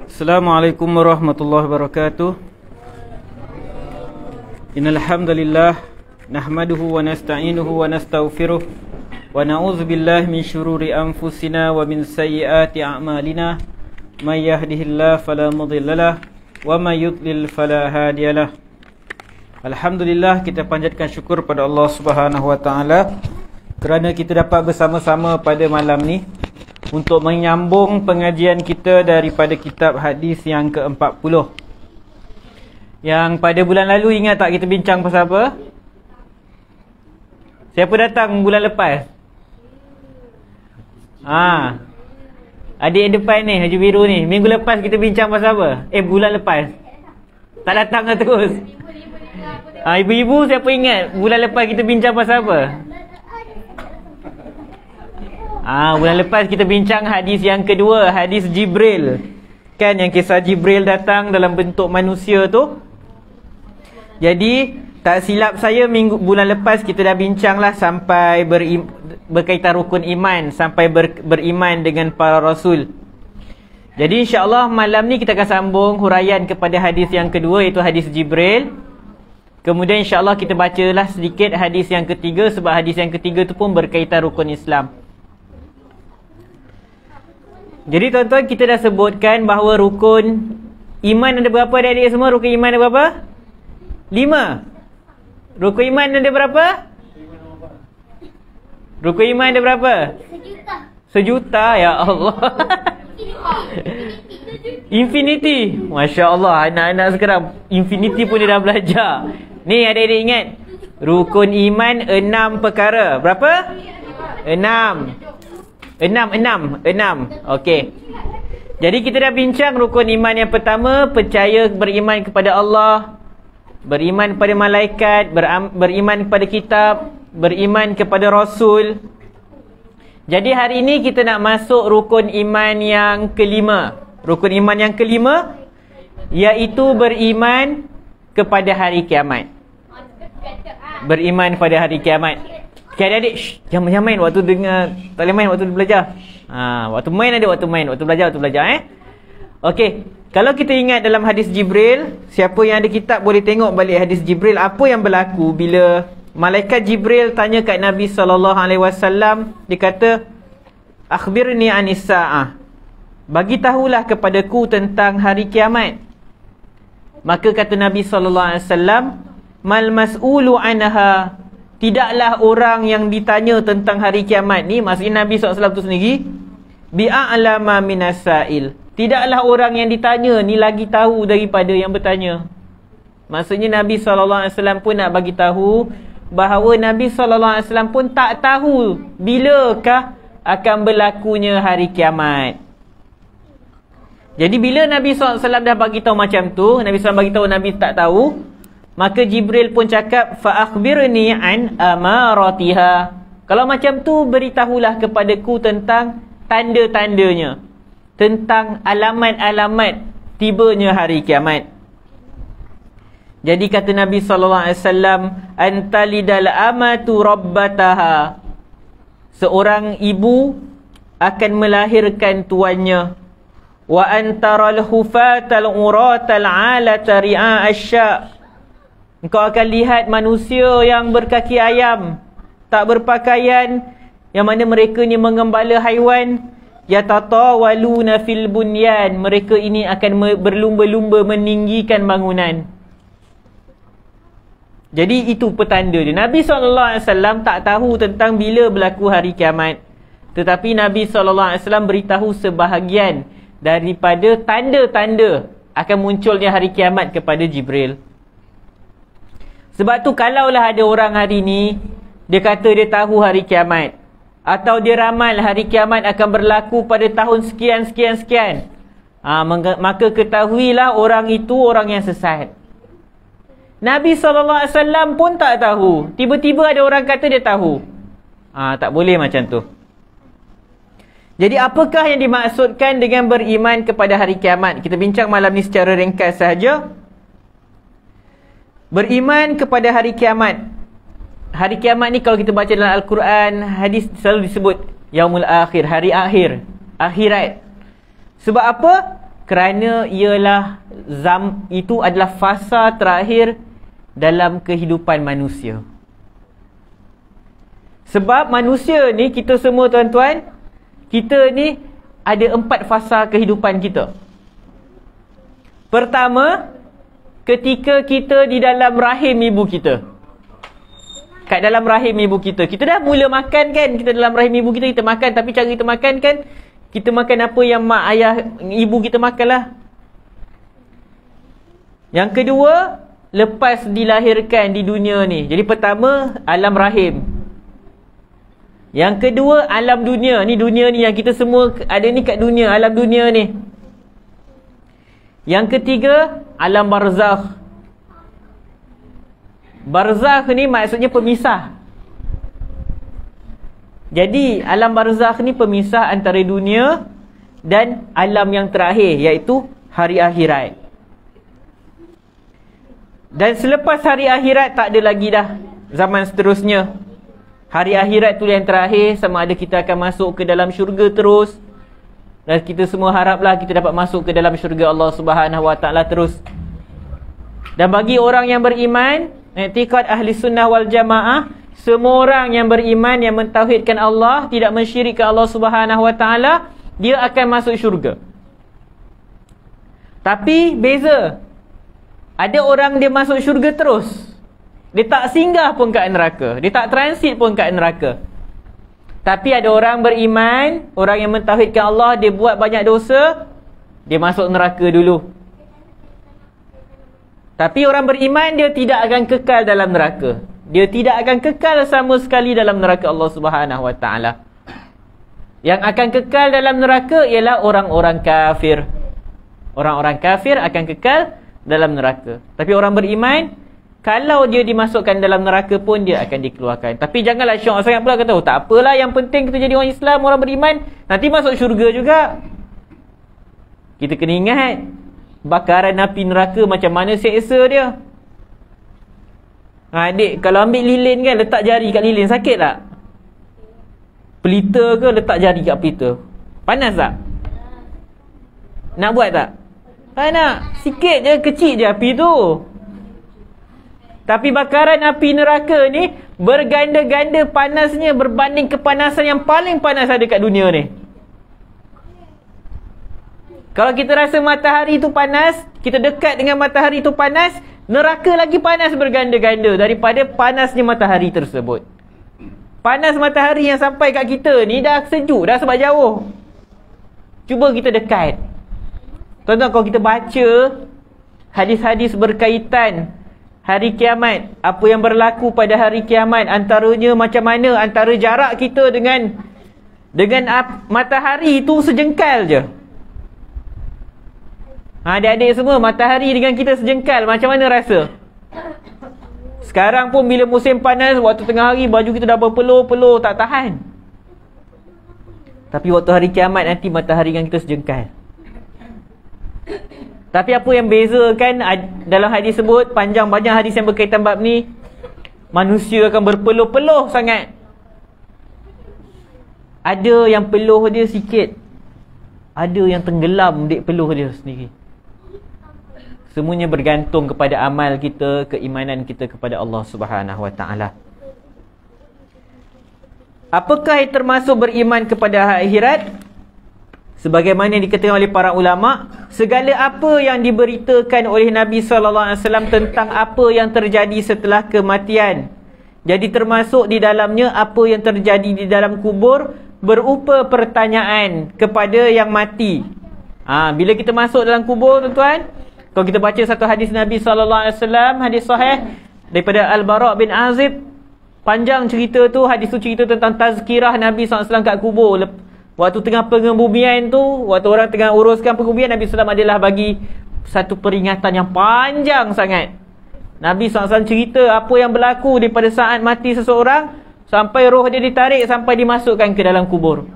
Assalamualaikum warahmatullahi wabarakatuh. Innal hamdalillah nahmaduhu wa nasta'inuhu wa nastaghfiruh wa na'udzu billahi min syururi anfusina wa min sayyiati a'malina. May yahdihillahu fala mudhillalah wa may yudlil fala hadiyalah. Alhamdulillah, kita panjatkan syukur pada Allah Subhanahu wa taala kerana kita dapat bersama-sama pada malam ni untuk menyambung pengajian kita daripada kitab hadis yang ke-40. Yang pada bulan lalu, ingat tak kita bincang pasal apa? Siapa datang bulan lepas? Adik yang depan ni, Haji Biru ni. Minggu lepas kita bincang pasal apa? Bulan lepas tak datang lah terus. Ibu-ibu siapa ingat bulan lepas kita bincang pasal apa? Bulan lepas kita bincang hadis yang kedua, hadis Jibril. Kan yang kisah Jibril datang dalam bentuk manusia tu. Jadi tak silap saya bulan lepas kita dah bincang lah sampai berkaitan rukun iman, sampai beriman dengan para rasul. Jadi insya-Allah malam ni kita akan sambung huraian kepada hadis yang kedua, iaitu hadis Jibril. Kemudian insya-Allah kita bacalah sedikit hadis yang ketiga, sebab hadis yang ketiga tu pun berkaitan rukun Islam. Jadi tuan-tuan, kita dah sebutkan bahawa rukun iman ada berapa adik-adik semua? Rukun iman ada berapa? 5. Rukun iman ada berapa? Rukun iman ada berapa? 1 juta, ya Allah. Infinity. Masya Allah, anak-anak sekarang infinity pun dia dah belajar. Ni adik-adik ingat, rukun iman 6 perkara. Berapa? 6. Okey. Jadi kita dah bincang rukun iman yang pertama, percaya beriman kepada Allah, beriman kepada malaikat, beriman kepada kitab, beriman kepada rasul. Jadi hari ini kita nak masuk rukun iman yang kelima. Rukun iman yang kelima iaitu beriman kepada hari kiamat. Beriman pada hari kiamat. Okay, adik-adik, jangan main waktu dengar. Tak boleh main waktu belajar. Waktu main ada, waktu main. Waktu belajar, Okey, kalau kita ingat dalam hadis Jibril, siapa yang ada kitab boleh tengok balik hadis Jibril. Apa yang berlaku bila malaikat Jibril tanya kat Nabi SAW. Dia kata, akhbirni anis sa'ah, bagi tahulah kepadaku tentang hari kiamat. Maka kata Nabi SAW, mal mas'ulu anha, tidaklah orang yang ditanya tentang hari kiamat ni, maksudnya Nabi SAW tu sendiri, bi'a'lama minas sa'il, tidaklah orang yang ditanya ni lagi tahu daripada yang bertanya. Maksudnya Nabi SAW pun nak bagi tahu bahawa Nabi SAW pun tak tahu bilakah akan berlakunya hari kiamat. Jadi bila Nabi SAW dah bagi tahu macam tu, Nabi SAW bagi tahu Nabi tak tahu, maka Jibril pun cakap, fa akhbirni an amaratiha, kalau macam tu beritahulah kepadaku tentang tanda-tandanya, tentang alamat-alamat tibanya hari kiamat. Jadi kata Nabi SAW, antalidal amatu rabbataha, seorang ibu akan melahirkan tuannya, wa antaral hufatal uratal alata ri'a asya', engkau akan lihat manusia yang berkaki ayam, tak berpakaian, yang mana mereka ni mengembala haiwan, yatatawaluna fil bunyan, mereka ini akan berlumba-lumba meninggikan bangunan. Jadi itu petanda dia. Nabi SAW tak tahu tentang bila berlaku hari kiamat, tetapi Nabi SAW beritahu sebahagian daripada tanda-tanda akan munculnya hari kiamat kepada Jibril. Sebab tu kalaulah ada orang hari ni dia kata dia tahu hari kiamat, atau dia ramal hari kiamat akan berlaku pada tahun sekian, maka ketahuilah orang itu orang yang sesat. Nabi SAW pun tak tahu, tiba-tiba ada orang kata dia tahu. Tak boleh macam tu. Jadi apakah yang dimaksudkan dengan beriman kepada hari kiamat? Kita bincang malam ni secara ringkas sahaja. Beriman kepada hari kiamat. Hari kiamat ni kalau kita baca dalam Al-Quran, hadis selalu disebut Yaumul Akhir, hari akhir, akhirat. Sebab apa? Kerana itu adalah fasa terakhir dalam kehidupan manusia. Sebab manusia ni, kita semua tuan-tuan, kita ni ada 4 fasa kehidupan kita. Pertama, ketika kita di dalam rahim ibu kita. Kat dalam rahim ibu kita. Kita dah mula makan kan? Kita dalam rahim ibu kita, kita makan. Tapi cara kita makan kan, kita makan apa yang mak ayah ibu kita makan lah. Yang kedua, lepas dilahirkan di dunia ni. Jadi pertama, alam rahim. Yang kedua, alam dunia. Ni dunia ni yang kita semua ada ni kat dunia, alam dunia ni. Yang ketiga, alam barzakh. Barzakh ni maksudnya pemisah. Jadi alam barzakh ni pemisah antara dunia dan alam yang terakhir, iaitu hari akhirat. Dan selepas hari akhirat tak ada lagi dah zaman seterusnya. Hari akhirat tu yang terakhir, sama ada kita akan masuk ke dalam syurga terus, dan kita semua haraplah kita dapat masuk ke dalam syurga Allah Subhanahu Wa Taala terus. Dan bagi orang yang beriman, i'tiqad ahli sunnah wal jamaah, semua orang yang beriman, yang mentauhidkan Allah, tidak mensyirikkan Allah Subhanahu Wa Taala, dia akan masuk syurga. Tapi beza, ada orang dia masuk syurga terus, dia tak singgah pun kat neraka, dia tak transit pun kat neraka. Tapi ada orang beriman, orang yang mentauhidkan Allah, dia buat banyak dosa, dia masuk neraka dulu. Tapi orang beriman, dia tidak akan kekal dalam neraka. Dia tidak akan kekal sama sekali dalam neraka Allah Subhanahu Wa Taala. Yang akan kekal dalam neraka ialah orang-orang kafir. Orang-orang kafir akan kekal dalam neraka. Tapi orang beriman, kalau dia dimasukkan dalam neraka pun dia akan dikeluarkan. Tapi janganlah syok sangat pula kata, oh tak apalah, yang penting kita jadi orang Islam, orang beriman, nanti masuk syurga juga. Kita kena ingat, bakaran api neraka macam mana seksa dia. Adik, kalau ambil lilin kan, letak jari kat lilin, sakit tak? Pelita ke, letak jari kat pelita, panas tak? Nak buat tak? Tak nak. Sikit je, kecil je api tu. Tapi bakaran api neraka ni berganda-ganda panasnya berbanding kepanasan yang paling panas ada kat dunia ni. Kalau kita rasa matahari tu panas, kita dekat dengan matahari tu panas, neraka lagi panas berganda-ganda daripada panasnya matahari tersebut. Panas matahari yang sampai kat kita ni dah sejuk dah sebab jauh. Cuba kita dekat. Tuan-tuan, kalau kita baca hadis-hadis berkaitan hari kiamat, apa yang berlaku pada hari kiamat, antaranya macam mana antara jarak kita dengan matahari itu sejengkal je. Adik-adik semua, matahari dengan kita sejengkal, macam mana rasa? Sekarang pun bila musim panas, waktu tengah hari baju kita dah berpeluh-peluh, tak tahan. Tapi waktu hari kiamat nanti matahari dengan kita sejengkal. Tapi apa yang bezakan, dalam hadis sebut, panjang-panjang hadis yang berkaitan bab ni, manusia akan berpeluh-peluh sangat. Ada yang peluh dia sikit, ada yang tenggelam di peluh dia sendiri. Semuanya bergantung kepada amal kita, keimanan kita kepada Allah Subhanahu Wa Taala. Apakah yang termasuk beriman kepada akhirat? Sebagaimana dikatakan oleh para ulama, segala apa yang diberitakan oleh Nabi SAW tentang apa yang terjadi setelah kematian. Jadi termasuk di dalamnya apa yang terjadi di dalam kubur berupa pertanyaan kepada yang mati. Bila kita masuk dalam kubur, tuan-tuan, kalau kita baca satu hadis Nabi SAW, hadis sahih daripada Al-Bara' bin Azib, panjang cerita tu. Hadis tu cerita tentang tazkirah Nabi SAW kat kubur. Waktu tengah pengebumian tu, waktu orang tengah uruskan pengebumian, Nabi SAW adalah bagi satu peringatan yang panjang sangat. Nabi SAW cerita apa yang berlaku daripada saat mati seseorang sampai roh dia ditarik, sampai dimasukkan ke dalam kubur.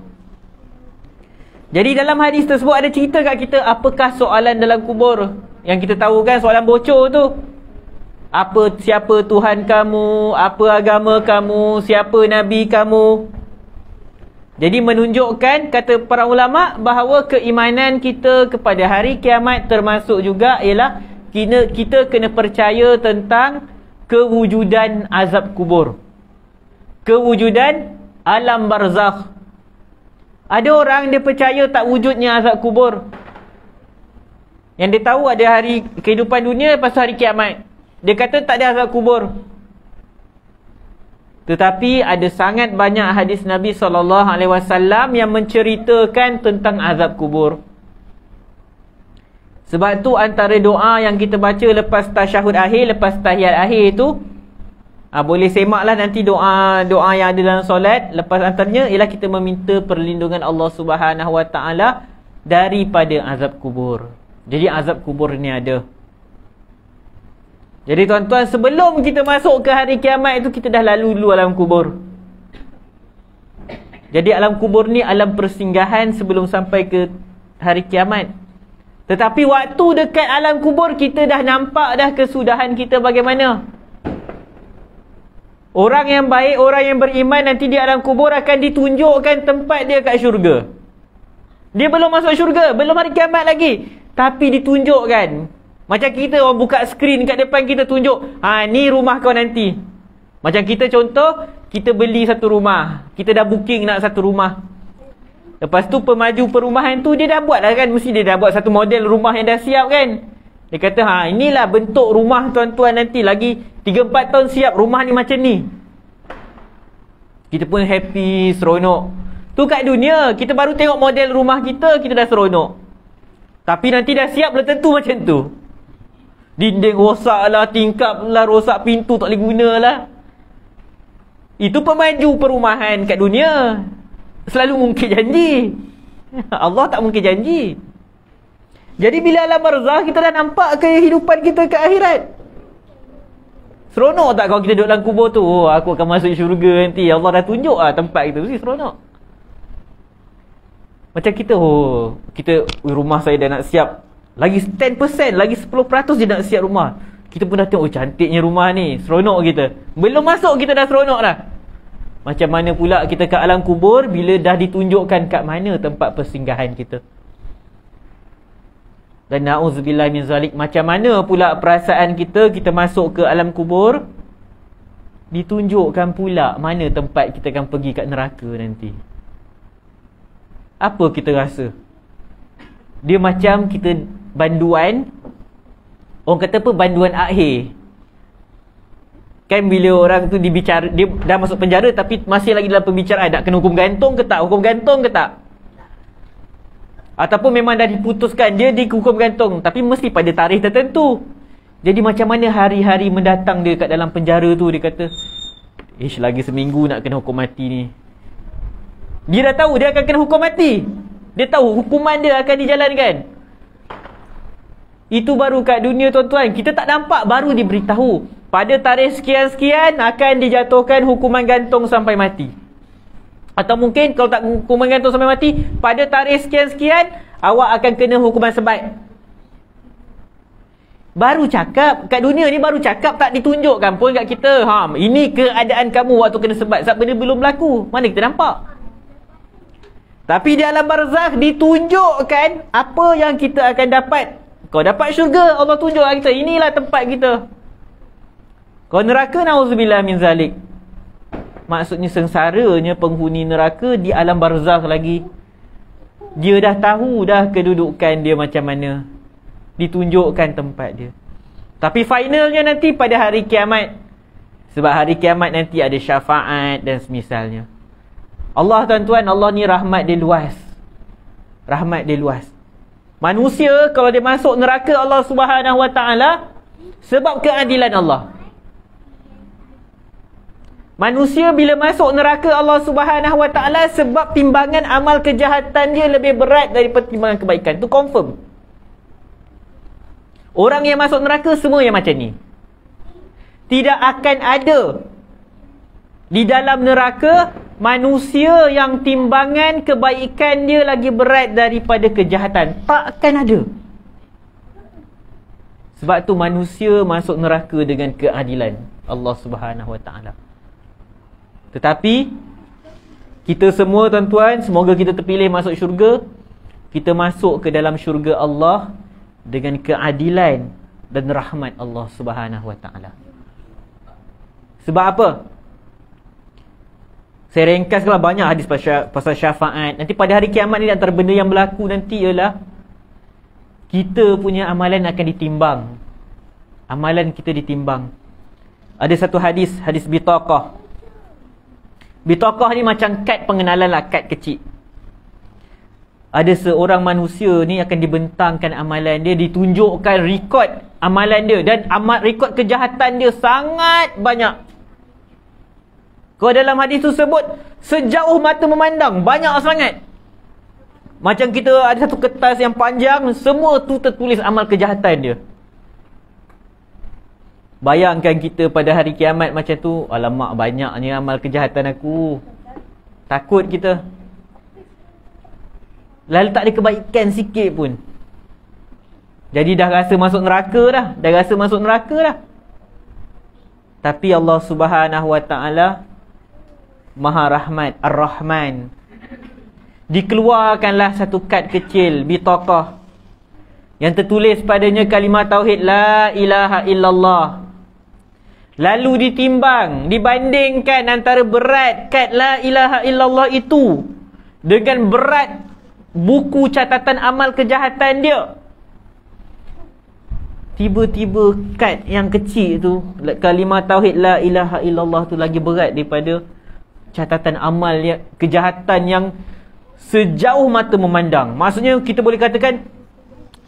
Jadi dalam hadis tersebut ada cerita kat kita, apakah soalan dalam kubur. Yang kita tahu kan, soalan bocor tu. Siapa Tuhan kamu? Apa agama kamu? Siapa Nabi kamu? Jadi menunjukkan, kata para ulama, bahawa keimanan kita kepada hari kiamat termasuk juga ialah kita kena percaya tentang kewujudan azab kubur, kewujudan alam barzakh. Ada orang dia percaya tak wujudnya azab kubur. Yang dia tahu ada hari kehidupan dunia lepas hari kiamat. Dia kata tak ada azab kubur. Tetapi ada sangat banyak hadis Nabi SAW yang menceritakan tentang azab kubur. Sebab tu antara doa yang kita baca lepas tasyahud akhir, lepas tahiyat akhir tu, boleh semaklah nanti doa yang ada dalam solat. Lepas antaranya ialah kita meminta perlindungan Allah Subhanahu Wa Taala daripada azab kubur. Jadi azab kubur ni ada. Jadi tuan-tuan, sebelum kita masuk ke hari kiamat itu, kita dah lalu dulu alam kubur. Jadi alam kubur ni alam persinggahan sebelum sampai ke hari kiamat. Tetapi waktu dekat alam kubur, kita dah nampak dah kesudahan kita bagaimana. Orang yang baik, orang yang beriman nanti di alam kubur akan ditunjukkan tempat dia kat syurga. Dia belum masuk syurga, belum hari kiamat lagi, tapi ditunjukkan. Macam kita orang buka skrin kat depan kita tunjuk, ni rumah kau nanti. Macam kita contoh, kita beli satu rumah, kita dah booking nak satu rumah. Lepas tu pemaju perumahan tu dia dah buat lah kan, mesti dia dah buat satu model rumah yang dah siap kan. Dia kata, inilah bentuk rumah tuan-tuan nanti, lagi 3-4 tahun siap rumah ni macam ni. Kita pun happy, seronok. Tu kat dunia, kita baru tengok model rumah kita dah seronok. Tapi nanti dah siap, belum tentu macam tu. Dinding rosak lah, tingkap lah rosak, pintu tak boleh guna lah. Itu pemaju perumahan kat dunia. Selalu mungkir janji. Allah tak mungkir janji. Jadi bila alam barzakh, kita dah nampak kehidupan kita ke akhirat. Seronok tak kalau kita duduk dalam kubur tu? Aku akan masuk syurga nanti. Allah dah tunjuk tempat kita. Mesti seronok. Macam kita, rumah saya dah nak siap. Lagi 10%, lagi 10% dia nak siap rumah. Kita pun dah tengok, cantiknya rumah ni, seronok kita. Belum masuk kita dah seronok dah. Macam mana pula kita kat alam kubur bila dah ditunjukkan kat mana tempat persinggahan kita. Dan na'udzubillah min zalik, macam mana pula perasaan kita masuk ke alam kubur, ditunjukkan pula mana tempat kita akan pergi kat neraka nanti. Apa kita rasa? Dia macam kita banduan, orang kata apa, banduan akhir. Kan bila orang tu dibicara, dia dah masuk penjara tapi masih lagi dalam pembicaraan, nak kena hukum gantung ke tak, hukum gantung ke tak, ataupun memang dah diputuskan dia dihukum gantung, tapi mesti pada tarikh tertentu. Jadi macam mana hari-hari mendatang dia kat dalam penjara tu, dia kata, lagi seminggu nak kena hukum mati ni. Dia dah tahu dia akan kena hukum mati. Dia tahu hukuman dia akan dijalankan. Itu baru kat dunia tuan-tuan. Kita tak nampak, baru diberitahu pada tarikh sekian-sekian akan dijatuhkan hukuman gantung sampai mati. Atau mungkin kalau tak hukuman gantung sampai mati, pada tarikh sekian-sekian awak akan kena hukuman sebat. Baru cakap kat dunia ni, baru cakap, tak ditunjukkan pun kat kita, ini keadaan kamu waktu kena sebat. Sebab benda belum berlaku, mana kita nampak. Tapi di alam barzakh ditunjukkan apa yang kita akan dapat. Kau dapat syurga, Allah tunjuk kita, inilah tempat kita. Kau neraka, na'udzubillah min zalik. Maksudnya sengsaranya penghuni neraka di alam barzakh lagi. Dia dah tahu dah kedudukan dia macam mana. Ditunjukkan tempat dia. Tapi finalnya nanti pada hari kiamat. Sebab hari kiamat nanti ada syafaat dan semisalnya. Allah tuan-tuan, Allah ni rahmat dia luas. Rahmat dia luas. Manusia kalau dia masuk neraka Allah Subhanahu Wa Taala sebab keadilan Allah. Manusia bila masuk neraka Allah Subhanahu Wa Taala sebab timbangan amal kejahatan dia lebih berat daripada timbangan kebaikan. Tu confirm. Orang yang masuk neraka semua yang macam ni. Tidak akan ada di dalam neraka manusia yang timbangan kebaikan dia lagi berat daripada kejahatan. Tak akan ada. Sebab tu manusia masuk neraka dengan keadilan Allah Subhanahu Wa Taala. Tetapi Kita semua tuan-tuan, semoga kita terpilih masuk syurga. Kita masuk ke dalam syurga Allah dengan keadilan dan rahmat Allah Subhanahu Wa Taala. Sebab apa? Saya ringkaskanlah, banyak hadis pasal syafaat. Nanti pada hari kiamat ni, antara benda yang berlaku nanti ialah kita punya amalan akan ditimbang. Amalan kita ditimbang. Ada satu hadis bitaqah. Bitaqah ni macam kad pengenalan lah, kad kecil. Ada seorang manusia ni akan dibentangkan amalan dia, ditunjukkan rekod amalan dia, dan rekod kejahatan dia sangat banyak. Kalau dalam hadis tu sebut sejauh mata memandang, banyak sangat. Macam kita ada satu kertas yang panjang, semua tu tertulis amal kejahatan dia. Bayangkan kita pada hari kiamat macam tu, alamak banyaknya amal kejahatan aku. Takut kita. Lalu tak ada kebaikan sikit pun. Jadi dah rasa masuk neraka dah. Tapi Allah Subhanahu Wa Taala Maha Rahmat, Ar-Rahman. Dikeluarkanlah satu kad kecil, bitaqah, yang tertulis padanya kalimah tauhid la ilaha illallah. Lalu ditimbang, dibandingkan antara berat kad la ilaha illallah itu dengan berat buku catatan amal kejahatan dia. Tiba-tiba kad yang kecil tu, kalimah tauhid la ilaha illallah tu, lagi berat daripada catatan amal kejahatan yang sejauh mata memandang. Maksudnya kita boleh katakan,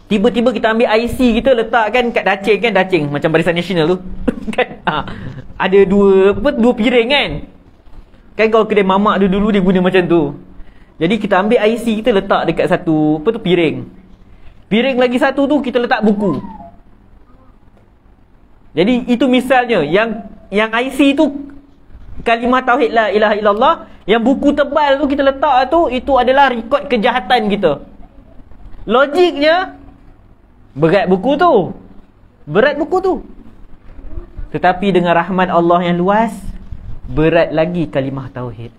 tiba-tiba kita ambil IC kita letakkan kat dacing kan, dacing macam Barisan Nasional tu kan, ada dua piring kan. Kan kalau kedai mamak dulu dia guna macam tu. Jadi kita ambil IC kita letak dekat satu piring. Piring lagi satu tu kita letak buku. Jadi itu misalnya yang IC tu kalimah tauhid la ilaha illallah, yang buku tebal tu kita letak tu, itu adalah rekod kejahatan kita. Logiknya berat buku tu. Tetapi dengan rahmat Allah yang luas, berat lagi kalimah tauhid.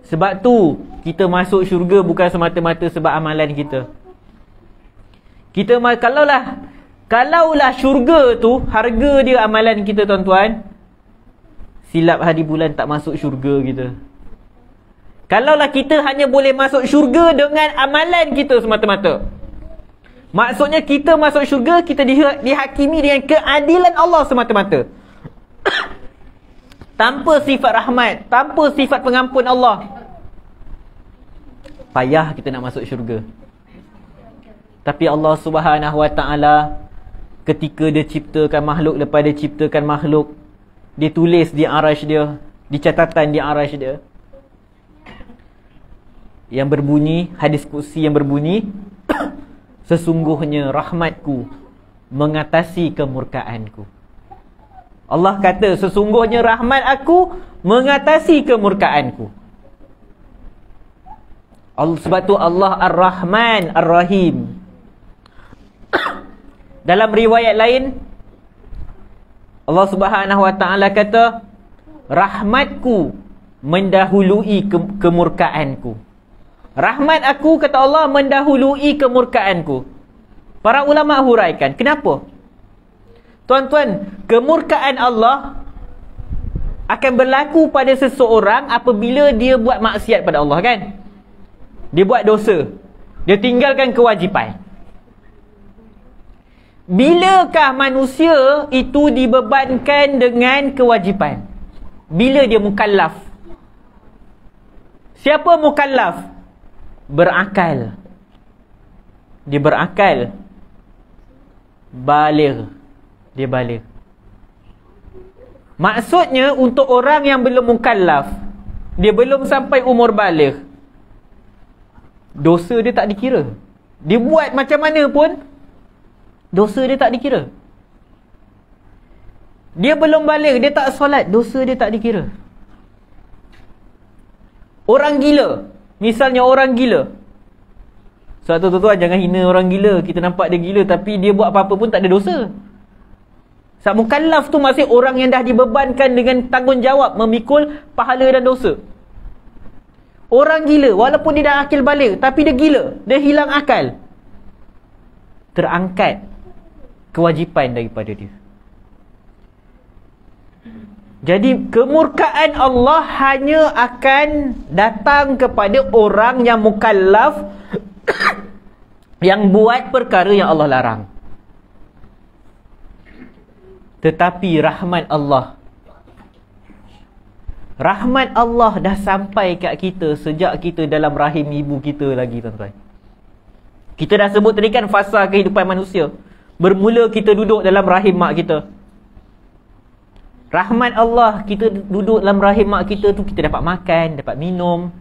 Sebab tu kita masuk syurga bukan semata-mata sebab amalan kita. Kalaulah syurga tu harga dia amalan kita tuan-tuan, silap hari bulan tak masuk syurga kita. Kalaulah kita hanya boleh masuk syurga dengan amalan kita semata-mata, maksudnya kita masuk syurga, kita dihakimi dengan keadilan Allah semata-mata. Tanpa sifat rahmat, tanpa sifat pengampun Allah, payah kita nak masuk syurga. Tapi Allah Subhanahu Wa Taala ketika dia ciptakan makhluk, lepas dia ciptakan makhluk, dia tulis di arasy dia, di catatan di arasy dia, yang berbunyi, hadis kursi yang berbunyi sesungguhnya rahmatku mengatasi kemurkaanku. Allah kata sesungguhnya rahmat aku mengatasi kemurkaanku. Sebab tu Allah Ar-Rahman Ar-Rahim. Dalam riwayat lain Allah Subhanahu Wa Taala kata rahmatku mendahului kemurkaanku. Rahmat aku, kata Allah, mendahului kemurkaanku. Para ulama huraikan, kenapa? Tuan-tuan, kemurkaan Allah akan berlaku pada seseorang apabila dia buat maksiat pada Allah kan? Dia buat dosa, dia tinggalkan kewajipan. Bilakah manusia itu dibebankan dengan kewajipan? Bila dia mukallaf. Siapa mukallaf? Berakal. Dia berakal, baligh. Dia baligh. Maksudnya untuk orang yang belum mukallaf, dia belum sampai umur baligh, dosa dia tak dikira. Dia buat macam mana pun dosa dia tak dikira. Dia belum baligh, dia tak solat, dosa dia tak dikira. Orang gila, misalnya orang gila. Sebab tu tuan-tuan jangan hina orang gila. Kita nampak dia gila tapi dia buat apa-apa pun tak ada dosa. Sebab mukallaf tu masih orang yang dah dibebankan dengan tanggungjawab memikul pahala dan dosa. Orang gila, walaupun dia dah akil balik, tapi dia gila, dia hilang akal, terangkat kewajipan daripada dia. Jadi kemurkaan Allah hanya akan datang kepada orang yang mukallaf yang buat perkara yang Allah larang. Tetapi rahmat Allah dah sampai kat kita sejak kita dalam rahim ibu kita lagi, tuan-tuan. Kita dah sebut tadi kan fasa kehidupan manusia. Bermula kita duduk dalam rahim mak kita. Rahmat Allah, kita duduk dalam rahim mak kita tu, kita dapat makan, dapat minum,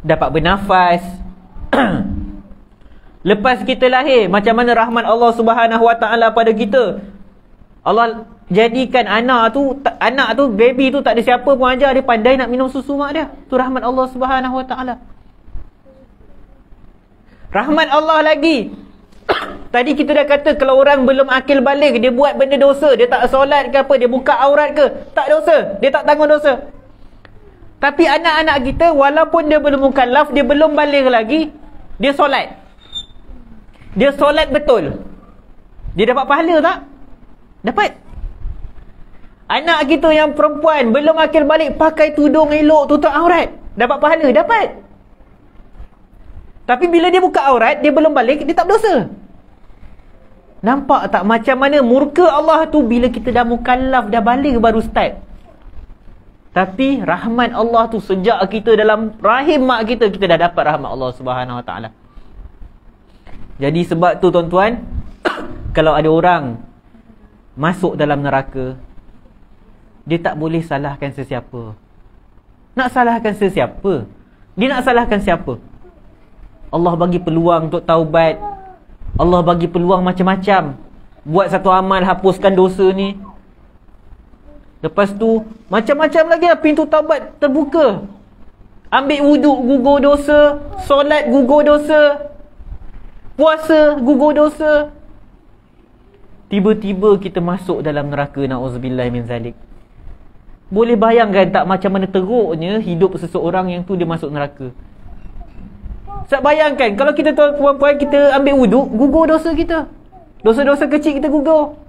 dapat bernafas. Lepas kita lahir, macam mana rahmat Allah Subhanahu Wa Taala pada kita? Allah jadikan anak tu, baby tu tak ada siapa pun ajar, dia pandai nak minum susu mak dia. Tu rahmat Allah Subhanahu Wa Taala. Rahmat Allah lagi. Tadi kita dah kata kalau orang belum akil balik, dia buat benda dosa, dia tak solat ke apa, dia buka aurat ke, tak dosa, dia tak tanggung dosa. Tapi anak-anak kita walaupun dia belum mukallaf, dia belum balik lagi, dia solat. Dia solat betul. Dia dapat pahala tak? Dapat. Anak kita yang perempuan belum akil balik, pakai tudung elok, tutup aurat, dapat pahala? Dapat. Tapi bila dia buka aurat, dia belum balik, dia tak berdosa. Nampak tak macam mana murka Allah tu bila kita dah mukallaf, dah balik baru start. Tapi rahmat Allah tu sejak kita dalam rahim mak kita, kita dah dapat rahmat Allah Subhanahu Wa Taala. Jadi sebab tu tuan-tuan, kalau ada orang masuk dalam neraka, dia tak boleh salahkan sesiapa. Nak salahkan sesiapa? Dia nak salahkan siapa? Allah bagi peluang untuk taubat. Allah bagi peluang macam-macam. Buat satu amal, hapuskan dosa ni. Lepas tu macam-macam lagi lah, pintu taubat terbuka. Ambil wuduk, gugur dosa. Solat, gugur dosa. Puasa, gugur dosa. Tiba-tiba kita masuk dalam neraka. Na'udzubillah min zalik. Boleh bayangkan tak macam mana teruknya hidup seseorang yang tu dia masuk neraka. Sebab bayangkan, kalau kita tuan-puan, kita ambil wuduk, gugur dosa kita. Dosa-dosa kecil kita gugur.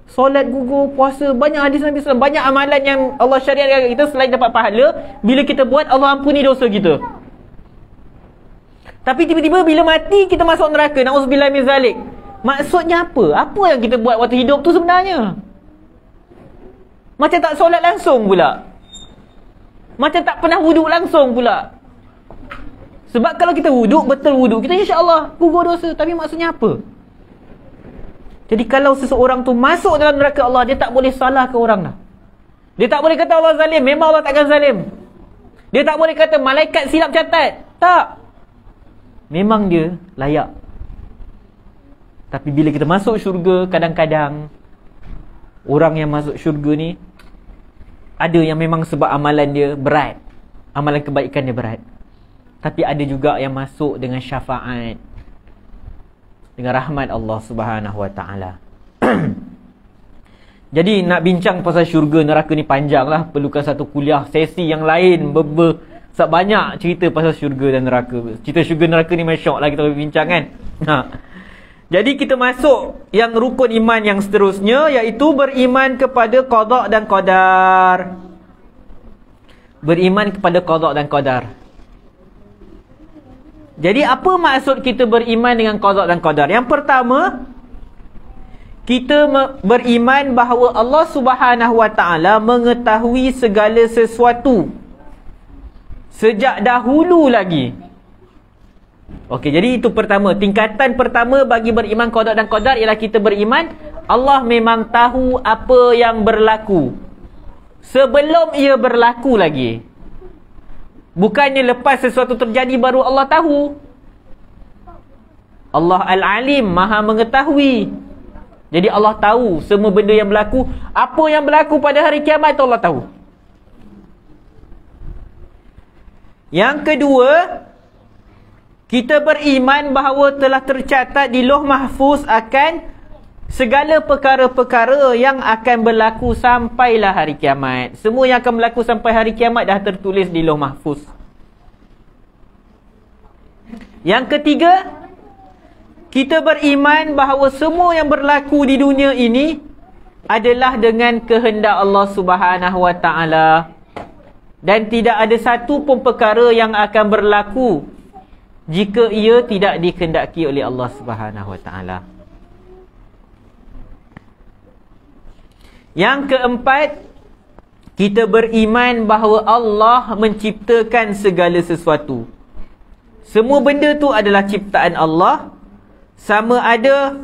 Solat gugur, puasa, banyak hadis Nabi SAW, banyak amalan yang Allah syariatkan kat kita. Selain dapat pahala, bila kita buat, Allah ampuni dosa kita. Tapi tiba-tiba bila mati, kita masuk neraka. Na'udzubillah min zalik. Maksudnya apa? Apa yang kita buat waktu hidup tu sebenarnya? Macam tak solat langsung pula. Macam tak pernah wuduk langsung pula. Sebab kalau kita wuduk, betul wuduk kita, insya-Allah gugur dosa. Tapi maksudnya apa? Jadi kalau seseorang tu masuk dalam neraka Allah, dia tak boleh salah ke orang dah. Dia tak boleh kata Allah zalim. Memang Allah takkan zalim. Dia tak boleh kata malaikat silap catat. Tak. Memang dia layak. Tapi bila kita masuk syurga, kadang-kadang orang yang masuk syurga ni, ada yang memang sebab amalan dia berat, amalan kebaikan dia berat. Tapi ada juga yang masuk dengan syafaat, dengan rahmat Allah Subhanahu Wa Taala. Jadi nak bincang pasal syurga neraka ni panjang lah. Perlukan satu kuliah sesi yang lain. Sebab banyak cerita pasal syurga dan neraka. Cerita syurga neraka ni masyok lah kita bincang kan. Jadi kita masuk yang rukun iman yang seterusnya, iaitu beriman kepada qada dan qadar. Beriman kepada qada dan qadar. Jadi apa maksud kita beriman dengan qada dan qadar? Yang pertama, kita beriman bahawa Allah Subhanahu Wa Taala mengetahui segala sesuatu sejak dahulu lagi. Okey, jadi itu pertama. Tingkatan pertama bagi beriman qada dan qadar ialah kita beriman Allah memang tahu apa yang berlaku sebelum ia berlaku lagi. Bukannya lepas sesuatu terjadi baru Allah tahu. Allah Al-Alim, Maha mengetahui. Jadi Allah tahu semua benda yang berlaku. Apa yang berlaku pada hari kiamat itu Allah tahu. Yang kedua, kita beriman bahawa telah tercatat di Lauh Mahfuz akan segala perkara-perkara yang akan berlaku sampailah hari kiamat. Semua yang akan berlaku sampai hari kiamat dah tertulis di Lauh Mahfuz. Yang ketiga, kita beriman bahawa semua yang berlaku di dunia ini adalah dengan kehendak Allah Subhanahu Wa Taala, dan tidak ada satu pun perkara yang akan berlaku jika ia tidak dikehendaki oleh Allah Subhanahu Wa Taala. Yang keempat, kita beriman bahawa Allah menciptakan segala sesuatu. Semua benda tu adalah ciptaan Allah. Sama ada,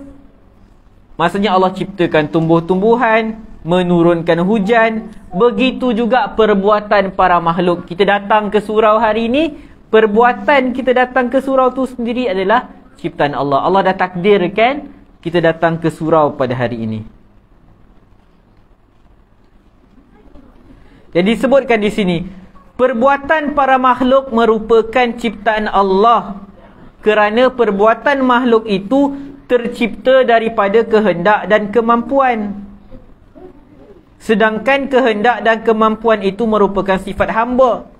maksudnya Allah ciptakan tumbuh-tumbuhan, menurunkan hujan. Begitu juga perbuatan para makhluk. Kita datang ke surau hari ini, perbuatan kita datang ke surau tu sendiri adalah ciptaan Allah. Allah dah takdirkan kita datang ke surau pada hari ini. Jadi disebutkan di sini, perbuatan para makhluk merupakan ciptaan Allah, kerana perbuatan makhluk itu tercipta daripada kehendak dan kemampuan. Sedangkan kehendak dan kemampuan itu merupakan sifat hamba.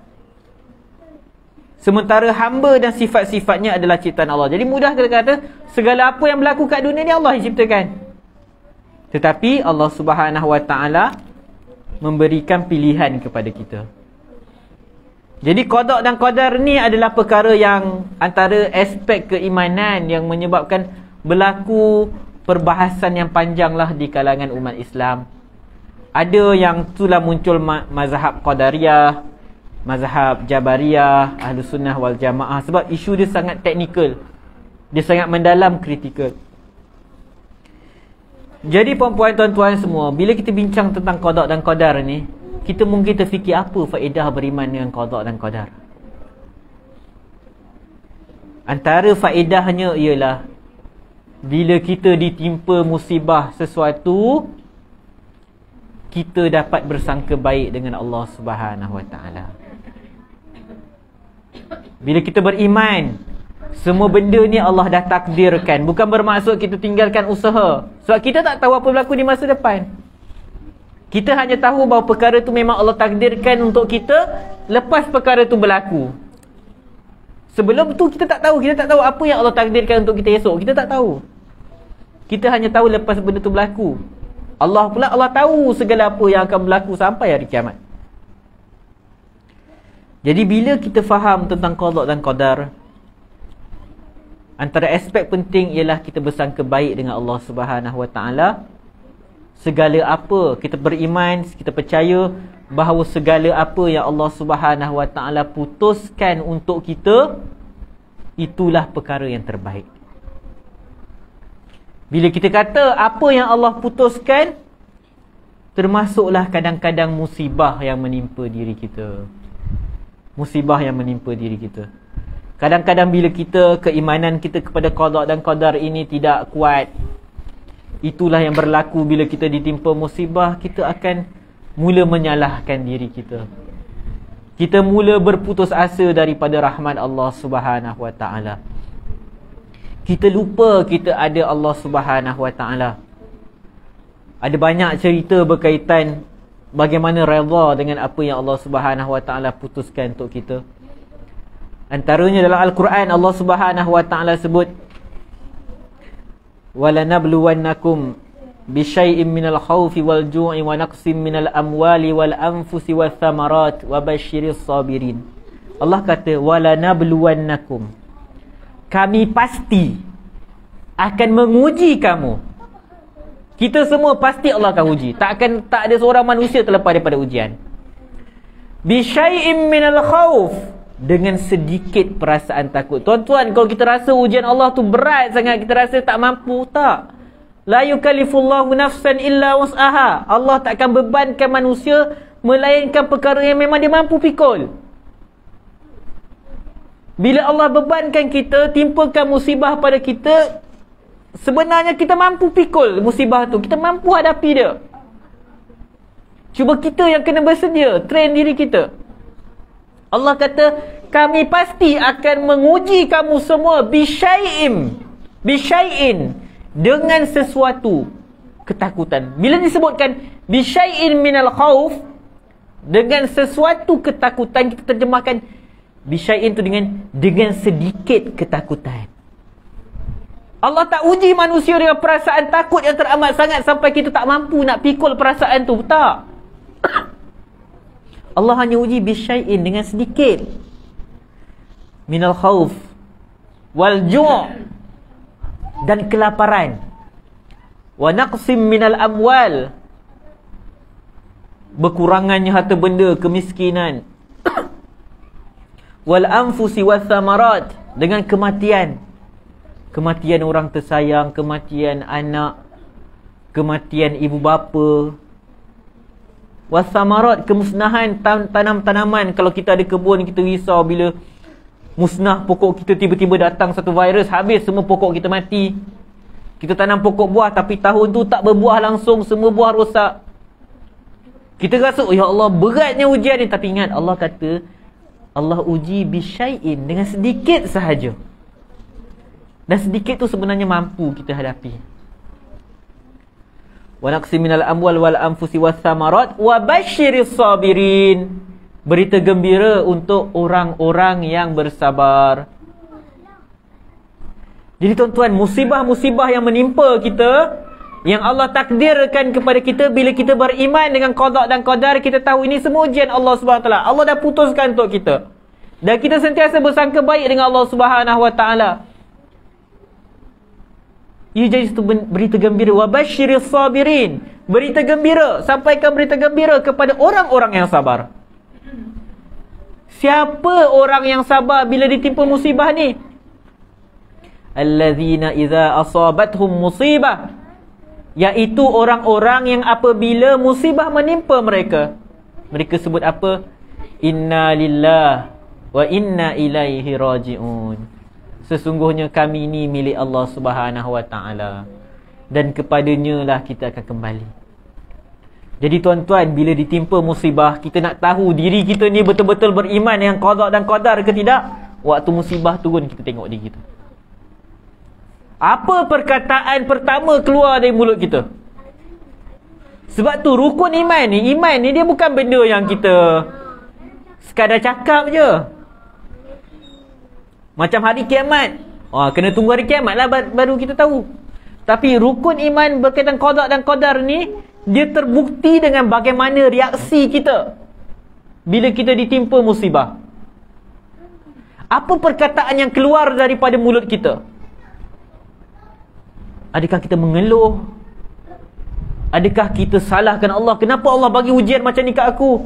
Sementara hamba dan sifat-sifatnya adalah ciptaan Allah. Jadi mudah kita kata, segala apa yang berlaku kat dunia ni Allah yang ciptakan. Tetapi Allah Subhanahu Wa Taala memberikan pilihan kepada kita. Jadi qada dan qadar ni adalah perkara yang antara aspek keimanan yang menyebabkan berlaku perbahasan yang panjang lah di kalangan umat Islam. Ada yang itulah muncul mazhab Qadariyah, mazhab Jabariyah, Ahlus Sunnah wal Jamaah, sebab isu dia sangat teknikal. Dia sangat mendalam, kritikal. Jadi puan-puan, tuan-tuan semua, bila kita bincang tentang qada dan qadar ni, kita mungkin terfikir apa faedah beriman dengan qada dan qadar. Antara faedahnya ialah bila kita ditimpa musibah sesuatu, kita dapat bersangka baik dengan Allah Subhanahu Wa Taala. Bila kita beriman, semua benda ni Allah dah takdirkan. Bukan bermaksud kita tinggalkan usaha, sebab kita tak tahu apa berlaku di masa depan. Kita hanya tahu bahawa perkara tu memang Allah takdirkan untuk kita lepas perkara tu berlaku. Sebelum tu kita tak tahu. Kita tak tahu apa yang Allah takdirkan untuk kita esok. Kita tak tahu. Kita hanya tahu lepas benda tu berlaku. Allah pula, Allah tahu segala apa yang akan berlaku sampai hari kiamat. Jadi bila kita faham tentang qada dan qadar, antara aspek penting ialah kita bersangka baik dengan Allah Subhanahu Wa Taala. Segala apa kita beriman, kita percaya bahawa segala apa yang Allah Subhanahu Wa Taala putuskan untuk kita, itulah perkara yang terbaik. Bila kita kata apa yang Allah putuskan, termasuklah kadang-kadang musibah yang menimpa diri kita. Musibah yang menimpa diri kita. Kadang-kadang bila kita, keimanan kita kepada qada dan qadar ini tidak kuat, itulah yang berlaku bila kita ditimpa musibah, kita akan mula menyalahkan diri kita. Kita mula berputus asa daripada rahmat Allah Subhanahu Wa Taala. Kita lupa kita ada Allah Subhanahu Wa Taala. Ada banyak cerita berkaitan bagaimana redha dengan apa yang Allah Subhanahu Wa Taala putuskan untuk kita. Antaranya dalam Al-Quran, Allah Subhanahu Wa Taala sebut, وَلَنَبْلُوَنَّكُمْ بِشَيْءٍ مِّنَ الْخَوْفِ وَالْجُوعِ وَنَقْصٍ مِّنَ الْأَمْوَالِ وَالْأَنفُسِ وَالثَّمَرَاتِ وَبَشِّرِ الصَّابِرِينَ. Allah kata, وَلَنَبْلُوَنَّكُمْ, kami pasti akan menguji kamu. Kita semua pasti Allah akan uji. Tak ada seorang manusia terlepas daripada ujian. بِشَيْءٍ مِّنَ الْخَوْفِ, dengan sedikit perasaan takut. Tuan-tuan, kalau kita rasa ujian Allah tu berat sangat, kita rasa tak mampu, tak. La yukallifullahu nafsan illa wus'aha. Allah takkan bebankan manusia melainkan perkara yang memang dia mampu pikul. Bila Allah bebankan kita, timpakan musibah pada kita, sebenarnya kita mampu pikul musibah tu. Kita mampu hadapi dia. Cuba kita yang kena bersedia, train diri kita. Allah kata, kami pasti akan menguji kamu semua bisyai'in, dengan sesuatu. ketakutan. Bila disebutkan bisyai'in minal khauf, dengan sesuatu ketakutan, kita terjemahkan bisyai'in tu dengan sedikit ketakutan. Allah tak uji manusia dengan perasaan takut yang teramat sangat sampai kita tak mampu nak pikul perasaan tu. Tak. Allah hanya uji bisyai'in dengan sedikit. Minal khauf wal ju' dan kelaparan. Wa naqsim minal amwal, berkurangannya harta benda, kemiskinan. Wal anfusi was samarat, dengan kematian. Kematian orang tersayang, kematian anak, kematian ibu bapa. Was samarat, kemusnahan tanam-tanaman. Kalau kita ada kebun, kita risau bila musnah pokok kita, tiba-tiba datang satu virus, habis semua pokok kita mati. Kita tanam pokok buah tapi tahun tu tak berbuah langsung, semua buah rosak. Kita rasa, oh ya Allah, beratnya ujian ni. Tapi ingat, Allah kata, Allah uji bisyai'in, dengan sedikit sahaja. Dan sedikit tu sebenarnya mampu kita hadapi. Wa naqsim minal amwal wal anfusi was samarat wa basyiris sabirin, berita gembira untuk orang-orang yang bersabar. Jadi tuan-tuan, musibah-musibah yang menimpa kita, yang Allah takdirkan kepada kita, bila kita beriman dengan qada dan qadar, kita tahu ini semua ujian Allah SWT. Allah dah putuskan untuk kita. Dan kita sentiasa bersangka baik dengan Allah SWT. Ia jadi satu berita gembira. Wa basyiris sabirin, berita gembira, sampaikan berita gembira kepada orang-orang yang sabar. Siapa orang yang sabar bila ditimpa musibah ni? Allazina idza asabathum musibah, iaitu orang-orang yang apabila musibah menimpa mereka, mereka sebut apa? Inna lillah wa inna ilaihi raji'un. Sesungguhnya kami ni milik Allah Subhanahu wa ta'ala, dan kepadanya lah kita akan kembali. Jadi tuan-tuan, bila ditimpa musibah, kita nak tahu diri kita ni betul-betul beriman dengan qada dan qadar ke tidak. Waktu musibah turun, kita tengok diri kita. Apa perkataan pertama keluar dari mulut kita? Sebab tu rukun iman ni dia bukan benda yang kita sekadar cakap je. Macam hari kiamat, kena tunggu hari kiamat lah baru kita tahu. Tapi rukun iman berkaitan qada dan qadar ni, dia terbukti dengan bagaimana reaksi kita bila kita ditimpa musibah. Apa perkataan yang keluar daripada mulut kita? Adakah kita mengeluh? Adakah kita salahkan Allah? Kenapa Allah bagi ujian macam ni kat aku?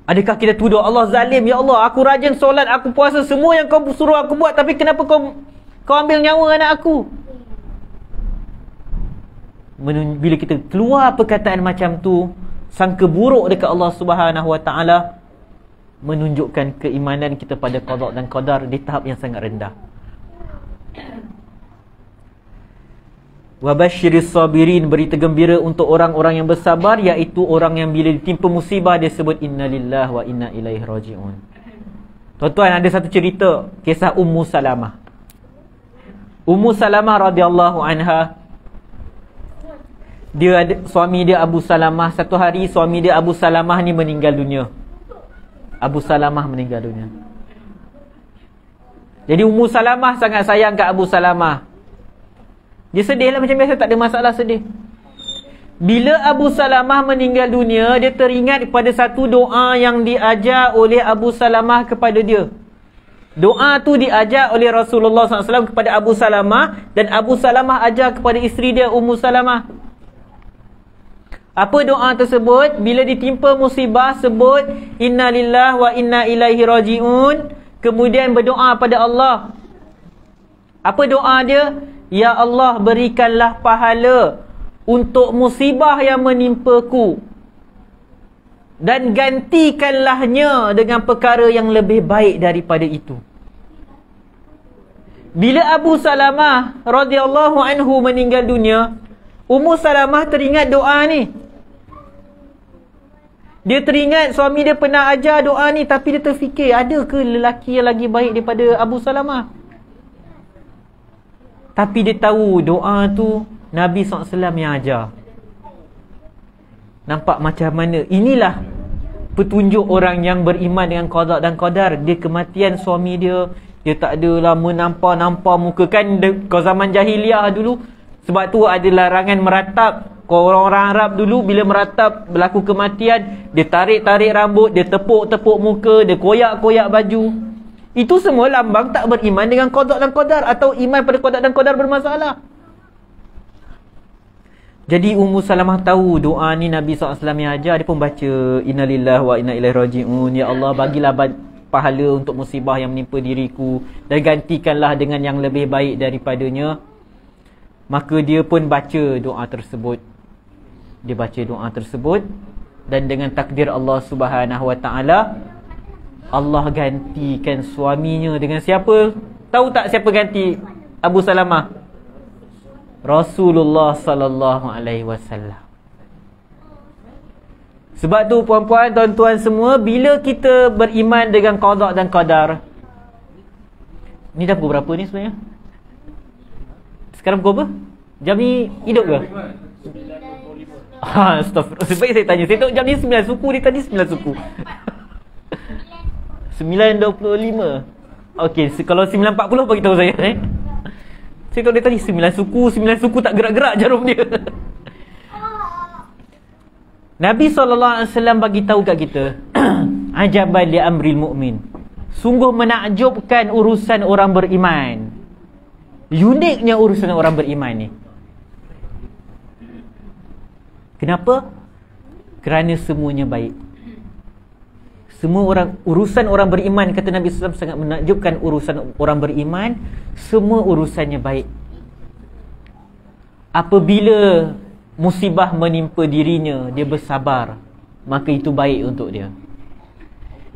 Adakah kita tuduh Allah zalim? Ya Allah, aku rajin solat, aku puasa, semua yang kau suruh aku buat, tapi kenapa kau ambil nyawa anak aku? Bila kita keluar perkataan macam tu, sangka buruk dekat Allah Subhanahu wa ta'ala, menunjukkan keimanan kita pada qada dan qadar di tahap yang sangat rendah. Wa basyiris sabirin, berita gembira untuk orang-orang yang bersabar, iaitu orang yang bila ditimpa musibah dia sebut innalillah wa inna ilaihi raji'un. Tuan-tuan, ada satu cerita kisah Ummu Salamah. Ummu Salamah radhiyallahu anha, dia ada suami dia Abu Salamah. Satu hari suami dia Abu Salamah ni meninggal dunia. Abu Salamah meninggal dunia. Jadi Ummu Salamah sangat sayang kat Abu Salamah. Dia sedih lah macam biasa, tak ada masalah sedih. Bila Abu Salamah meninggal dunia, dia teringat pada satu doa yang diajar oleh Abu Salamah kepada dia. Doa tu diajar oleh Rasulullah SAW kepada Abu Salamah, dan Abu Salamah ajar kepada isteri dia Ummu Salamah. Apa doa tersebut? Bila ditimpa musibah, sebut inna lillah wa inna ilaihi raji'un, kemudian berdoa pada Allah. Apa doa dia? Ya Allah, berikanlah pahala untuk musibah yang menimpaku, dan gantikanlahnya dengan perkara yang lebih baik daripada itu. Bila Abu Salamah radhiyallahu anhu meninggal dunia, Ummu Salamah teringat doa ni. Dia teringat suami dia pernah ajar doa ni, tapi dia terfikir, ada ke lelaki yang lagi baik daripada Abu Salamah? Tapi dia tahu doa tu Nabi SAW yang ajar. Nampak macam mana? Inilah petunjuk orang yang beriman dengan qada dan qadar. Dia kematian suami dia, dia tak adalah menampar-nampar muka. Kan kau zaman jahiliah dulu, sebab tu ada larangan meratap. Kau orang-orang Arab dulu bila meratap berlaku kematian, dia tarik-tarik rambut, dia tepuk-tepuk muka, dia koyak-koyak baju. Itu semua lambang tak beriman dengan qada dan qadar, atau iman pada qada dan qadar bermasalah. Jadi Ummu Salamah tahu doa ni Nabi SAW yang ajar. Dia pun baca innalillahi wa inna ilaihi raji'un. Ya Allah, bagilah pahala untuk musibah yang menimpa diriku dan gantikanlah dengan yang lebih baik daripadanya. Maka dia pun baca doa tersebut. Dia baca doa tersebut, dan dengan takdir Allah Subhanahu wa taala, Allah gantikan suaminya dengan siapa? Tahu tak siapa ganti Abu Salamah? Rasulullah sallallahu alaihi wasallam. Sebab tu puan-puan, tuan-tuan semua, bila kita beriman dengan qada dan qadar. Ni dah pukul berapa ni sebenarnya? Sekarang pukul apa? Jam ni hidup ke? 9.25. Astagfirullah. Sebaik saya tanya. Saya tahu jam ni 9 suku. Dia tadi 9 suku. 9.25. Okey, kalau 9.40 bagi tahu saya. Saya tahu dia tadi 9 suku. 9 suku tak gerak-gerak jarum dia. Nabi SAW bagi tahu kat kita, ajaban li amril mu'min. Sungguh menakjubkan urusan orang beriman. Uniknya urusan orang beriman ni. Kenapa? Kerana semuanya baik. Urusan orang beriman, kata Nabi SAW, sangat menakjubkan urusan orang beriman. Semua urusannya baik. Apabila musibah menimpa dirinya, dia bersabar, maka itu baik untuk dia.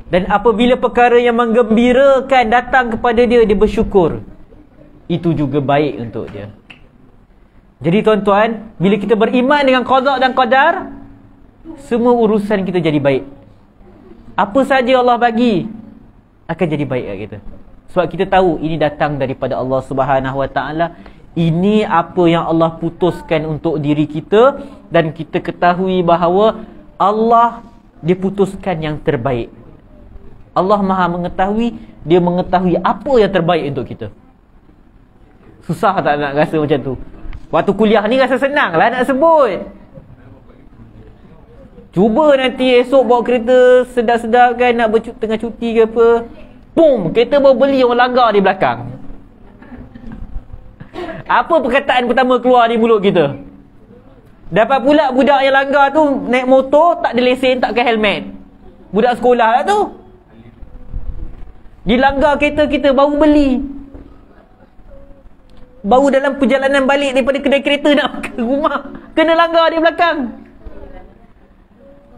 Dan apabila perkara yang menggembirakan datang kepada dia, dia bersyukur, itu juga baik untuk dia. Jadi tuan-tuan, bila kita beriman dengan qada dan qadar, semua urusan kita jadi baik. Apa saja Allah bagi akan jadi baik kat kita. Sebab kita tahu ini datang daripada Allah Subhanahu Wa Taala. Ini apa yang Allah putuskan untuk diri kita, dan kita ketahui bahawa Allah diputuskan yang terbaik. Allah Maha mengetahui, dia mengetahui apa yang terbaik untuk kita. Susah tak nak rasa macam tu? Waktu kuliah ni rasa senang lah nak sebut. Cuba nanti esok bawa kereta sedar-sedar kan, nak tengah cuti ke apa, boom, kereta baru beli, orang langgar di belakang. Apa perkataan pertama keluar di mulut kita? Dapat pula budak yang langgar tu naik motor, tak ada lesen, tak pakai helmet. Budak sekolah lah tu. Dilanggar kereta kita, baru beli, baru dalam perjalanan balik daripada kedai kereta nak ke rumah, kena langgar di belakang.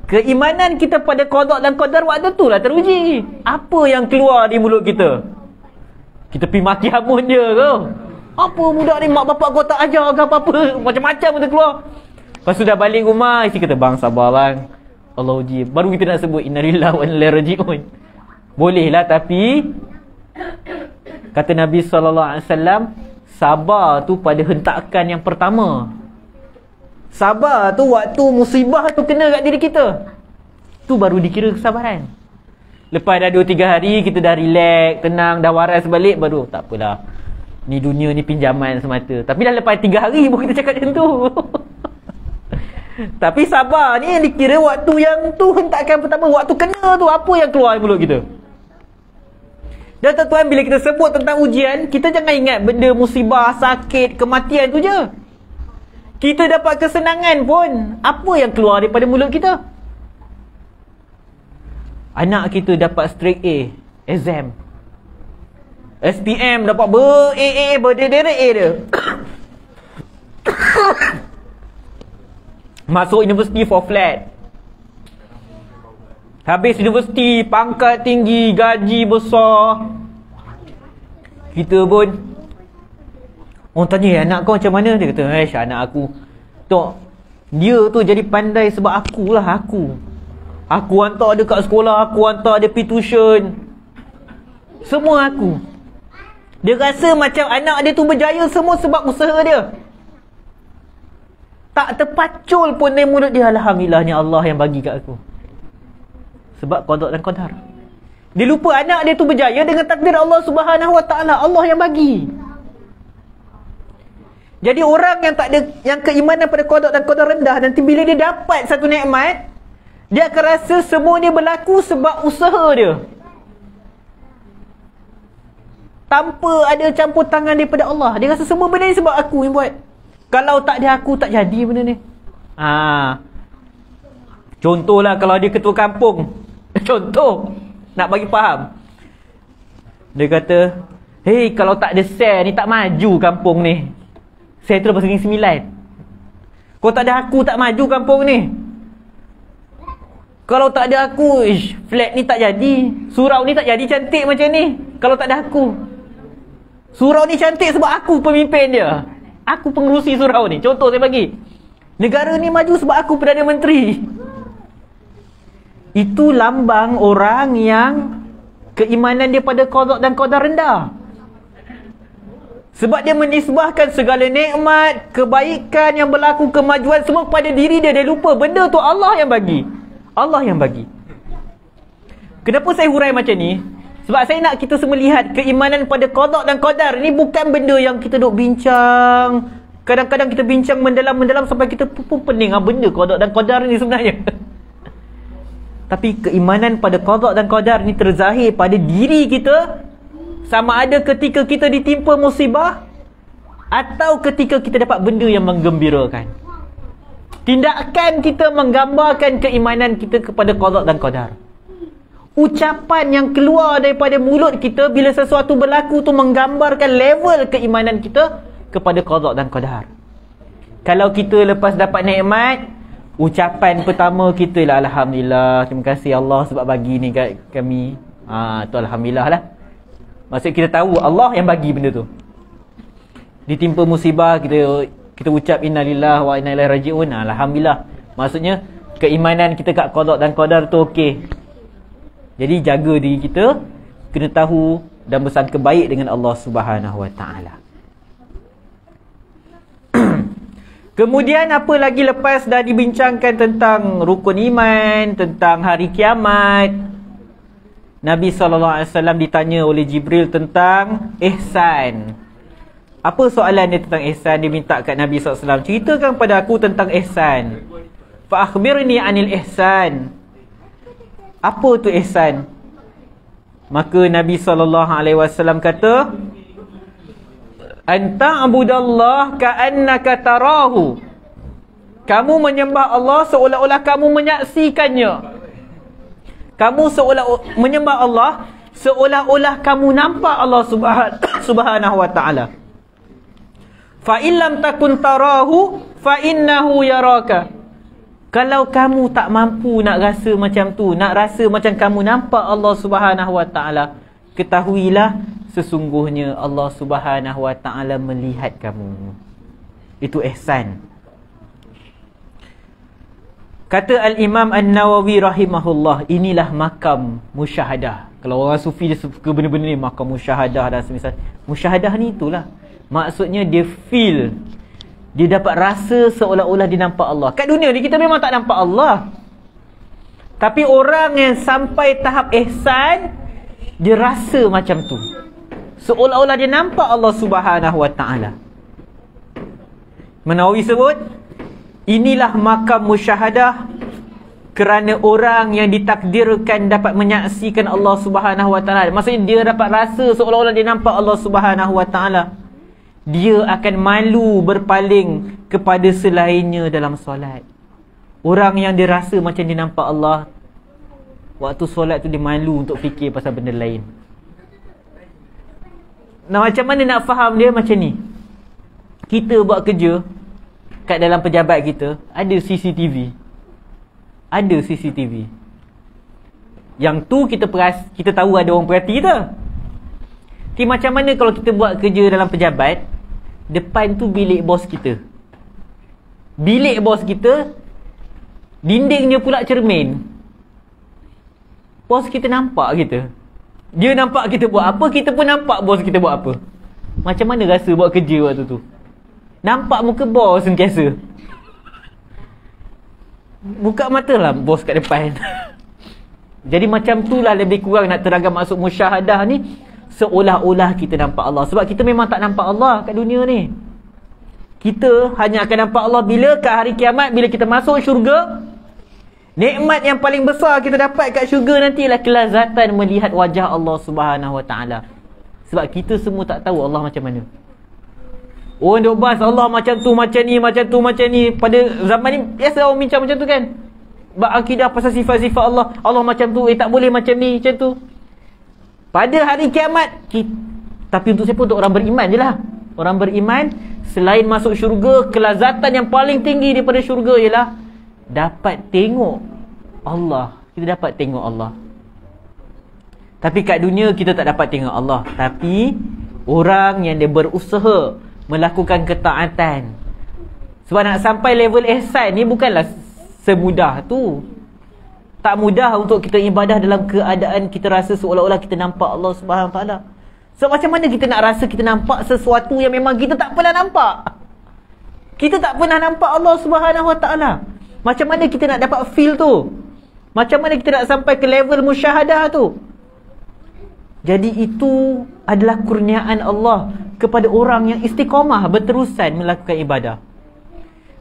Keimanan kita pada qada dan qadar waktu tu lah teruji. Apa yang keluar di mulut kita? Kita pergi maki hamun je ke? Apa budak ni, mak bapak kau tak ajar ke apa-apa? Macam-macam kita keluar. Lepas tu dah balik rumah, isi kata, bang sabar bang, Allah uji. Baru kita nak sebut innalillahi wa inna ilaihi raji'un. Boleh lah, tapi kata Nabi SAW, sabar tu pada hentakan yang pertama. Sabar tu waktu musibah tu kena kat diri kita, tu baru dikira kesabaran. Lepas dah 2-3 hari kita dah relax, tenang, dah waras balik, baru tak apalah, ni dunia ni pinjaman semata. Tapi dah lepas 3 hari baru kita cakap macam tu. Tapi sabar ni yang dikira waktu yang tu, hentakan pertama, waktu kena tu, apa yang keluar dari mulut kita. Dan tuan-tuan, bila kita sebut tentang ujian, kita jangan ingat benda musibah, sakit, kematian tu je. Kita dapat kesenangan pun, apa yang keluar daripada mulut kita? Anak kita dapat straight A exam, SPM dapat ber-A, berderet A dia. Masuk universiti for flat. Habis universiti, pangkat tinggi, gaji besar. Kita pun, orang tanya, anak kau macam mana? Dia kata, anak aku tok, dia tu jadi pandai sebab akulah. Aku hantar dia kat sekolah, aku hantar dia pergi tuition, semua aku. Dia rasa macam anak dia tu berjaya semua sebab usaha dia. Tak terpacul pun dari mulut dia, alhamdulillahnya Allah yang bagi kat aku. Sebab qada dan qadar. Dia lupa anak dia tu berjaya dengan takdir Allah Subhanahu Wa Taala. Allah yang bagi. Jadi orang yang tak ada, yang keimanan pada qada dan qadar rendah, nanti bila dia dapat satu nikmat, dia akan rasa semua ni berlaku sebab usaha dia, tanpa ada campur tangan daripada Allah. Dia rasa semua benda ni sebab aku yang buat. Kalau tak ada aku, tak jadi benda ni. Contohlah kalau dia ketua kampung. Contoh, nak bagi faham. Dia kata, hey, kalau tak ada sel ni tak maju kampung ni. Sel tu lepas Negeri Sembilan. Kalau tak ada aku, tak maju kampung ni. Kalau tak ada aku, flat ni tak jadi. Surau ni tak jadi cantik macam ni kalau tak ada aku. Surau ni cantik sebab aku pemimpin dia. Aku pengerusi surau ni. Contoh saya bagi. Negara ni maju sebab aku Perdana Menteri. Itu lambang orang yang keimanan dia pada qada dan qadar rendah. Sebab dia menisbahkan segala nikmat, kebaikan yang berlaku, kemajuan semua kepada diri dia. Dia lupa benda tu Allah yang bagi. Allah yang bagi. Kenapa saya hurai macam ni? Sebab saya nak kita semua lihat keimanan pada qada dan qadar ni bukan benda yang kita duk bincang. Kadang-kadang kita bincang mendalam-mendalam sampai kita pun pening benda qada dan qadar ni sebenarnya. Tapi keimanan pada qada dan qadar ni terzahir pada diri kita, sama ada ketika kita ditimpa musibah atau ketika kita dapat benda yang menggembirakan. Tindakan kita menggambarkan keimanan kita kepada qada dan qadar. Ucapan yang keluar daripada mulut kita bila sesuatu berlaku tu menggambarkan level keimanan kita kepada qada dan qadar. Kalau kita lepas dapat nikmat, ucapan pertama kita lah alhamdulillah, terima kasih Allah sebab bagi ni kat kami. Tu alhamdulillah lah. Maksud kita tahu Allah yang bagi benda tu. Ditimpa musibah, kita ucap innalillahi wa inna ilaihi raji'un. Alhamdulillah. Maksudnya keimanan kita kat qada dan qadar tu okey. Jadi jaga diri kita, kena tahu dan bersangka baik dengan Allah Subhanahu Wa Taala. Kemudian apa lagi lepas dah dibincangkan tentang rukun iman, tentang hari kiamat, Nabi SAW ditanya oleh Jibril tentang ihsan. Apa soalan dia tentang ihsan? Dia minta kat Nabi SAW, ceritakan pada aku tentang ihsan. Fa akhbirni anil ihsan. Apa tu ihsan? Maka Nabi SAW kata, anta abudallah ka'annaka tarahu. Kamu menyembah Allah seolah-olah kamu menyaksikannya. Kamu menyembah Allah seolah-olah kamu nampak Allah Subhanahu Wa Taala. Fa illam takun tarahu fa innahu yaraka. Kalau kamu tak mampu nak rasa macam tu, nak rasa macam kamu nampak Allah Subhanahu Wa Taala, ketahuilah sesungguhnya Allah Subhanahu Wa Taala melihat kamu. Itu ihsan. Kata Al-Imam An-Nawawi rahimahullah, inilah makam musyahadah. Kalau orang sufi dia suka benda-benda ni, makam musyahadah dan semisal. Musyahadah ni itulah. Maksudnya dia feel, dia dapat rasa seolah-olah dia nampak Allah. Kat dunia ni kita memang tak nampak Allah. Tapi orang yang sampai tahap ihsan, dia rasa macam tu. Seolah-olah dia nampak Allah Subhanahu Wa Taala. Nawawi sebut, inilah makam musyahadah kerana orang yang ditakdirkan dapat menyaksikan Allah Subhanahu Wa Taala. Maksudnya dia dapat rasa seolah-olah dia nampak Allah Subhanahu Wa Taala. Dia akan malu berpaling kepada selainnya dalam solat. Orang yang dia rasa macam dia nampak Allah, waktu solat tu dia malu untuk fikir pasal benda lain. Nah, macam mana nak faham dia macam ni? Kita buat kerja kat dalam pejabat kita, ada CCTV. Ada CCTV. Yang tu kita tahu ada orang perhati kita. Okay, macam mana kalau kita buat kerja dalam pejabat, depan tu bilik bos kita. Bilik bos kita, dindingnya pula cermin. Bos kita nampak kita. Dia nampak kita buat apa, kita pun nampak bos kita buat apa. Macam mana rasa buat kerja waktu tu? Nampak muka bos sentiasa. Buka mata lah bos kat depan. Jadi macam tu lah lebih kurang nak terangkan maksud musyahadah ni. Seolah-olah kita nampak Allah. Sebab kita memang tak nampak Allah kat dunia ni. Kita hanya akan nampak Allah bila kat hari kiamat, bila kita masuk syurga. Nikmat yang paling besar kita dapat kat syurga nanti ialah kelazatan melihat wajah Allah Subhanahu Wa Taala. Sebab kita semua tak tahu Allah macam mana. Orang duk bahas Allah macam tu, macam ni, macam tu, macam ni. Pada zaman ni biasa orang bincang macam tu kan. Akidah pasal sifat-sifat Allah. Allah macam tu, tak boleh macam ni, macam tu. Pada hari kiamat tapi untuk siapa? Untuk orang beriman je lah. Orang beriman, selain masuk syurga, kelazatan yang paling tinggi daripada syurga ialah dapat tengok Allah. Kita dapat tengok Allah. Tapi kat dunia kita tak dapat tengok Allah. Tapi orang yang dia berusaha melakukan ketaatan. Sebab nak sampai level ihsan ni bukanlah semudah tu. Tak mudah untuk kita ibadah dalam keadaan kita rasa seolah-olah kita nampak Allah Subhanahu Wa Taala. So macam mana kita nak rasa kita nampak sesuatu yang memang kita tak pernah nampak? Kita tak pernah nampak Allah Subhanahu Wa Taala. Macam mana kita nak dapat feel tu? Macam mana kita nak sampai ke level musyahadah tu? Jadi itu adalah kurniaan Allah kepada orang yang istiqamah berterusan melakukan ibadah.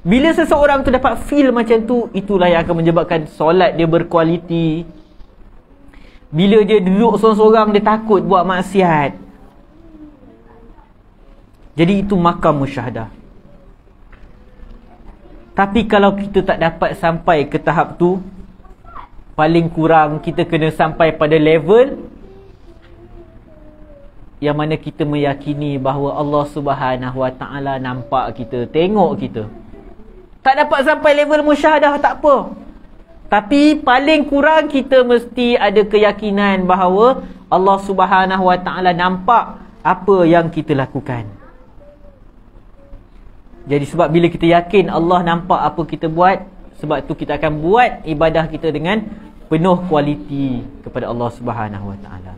Bila seseorang tu dapat feel macam tu, itulah yang akan menyebabkan solat dia berkualiti. Bila dia duduk sorang-sorang, dia takut buat maksiat. Jadi itu makam musyahadah. Tapi kalau kita tak dapat sampai ke tahap tu, paling kurang kita kena sampai pada level yang mana kita meyakini bahawa Allah Subhanahu Wa Taala nampak kita, tengok kita. Tak dapat sampai level musyahadah tak apa. Tapi paling kurang kita mesti ada keyakinan bahawa Allah Subhanahu Wa Taala nampak apa yang kita lakukan. Jadi sebab bila kita yakin Allah nampak apa kita buat, sebab tu kita akan buat ibadah kita dengan penuh kualiti kepada Allah Subhanahu Wa Taala.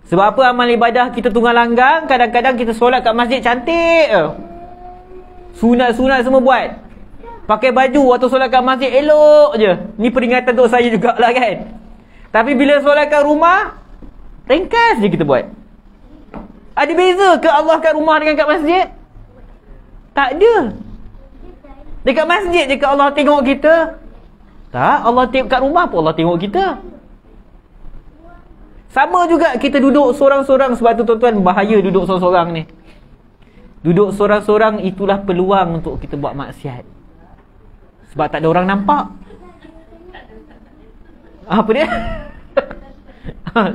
Sebab apa amal ibadah kita tunggang langgang, kadang-kadang kita solat kat masjid cantik. Sunat-sunat semua buat. Pakai baju waktu solat kat masjid elok je. Ni peringatan untuk saya jugalah kan. Tapi bila solat kat rumah, ringkas je kita buat. Ada beza ke Allah kat rumah dengan kat masjid? Tak ada. Dekat masjid je ke Allah tengok kita? Tak, Allah tengok kat rumah pun Allah tengok kita. Sama juga kita duduk sorang-sorang. Sebab tu tuan-tuan, bahaya duduk sorang-sorang ni. Duduk sorang-sorang itulah peluang untuk kita buat maksiat. Sebab tak ada orang nampak. Apa dia?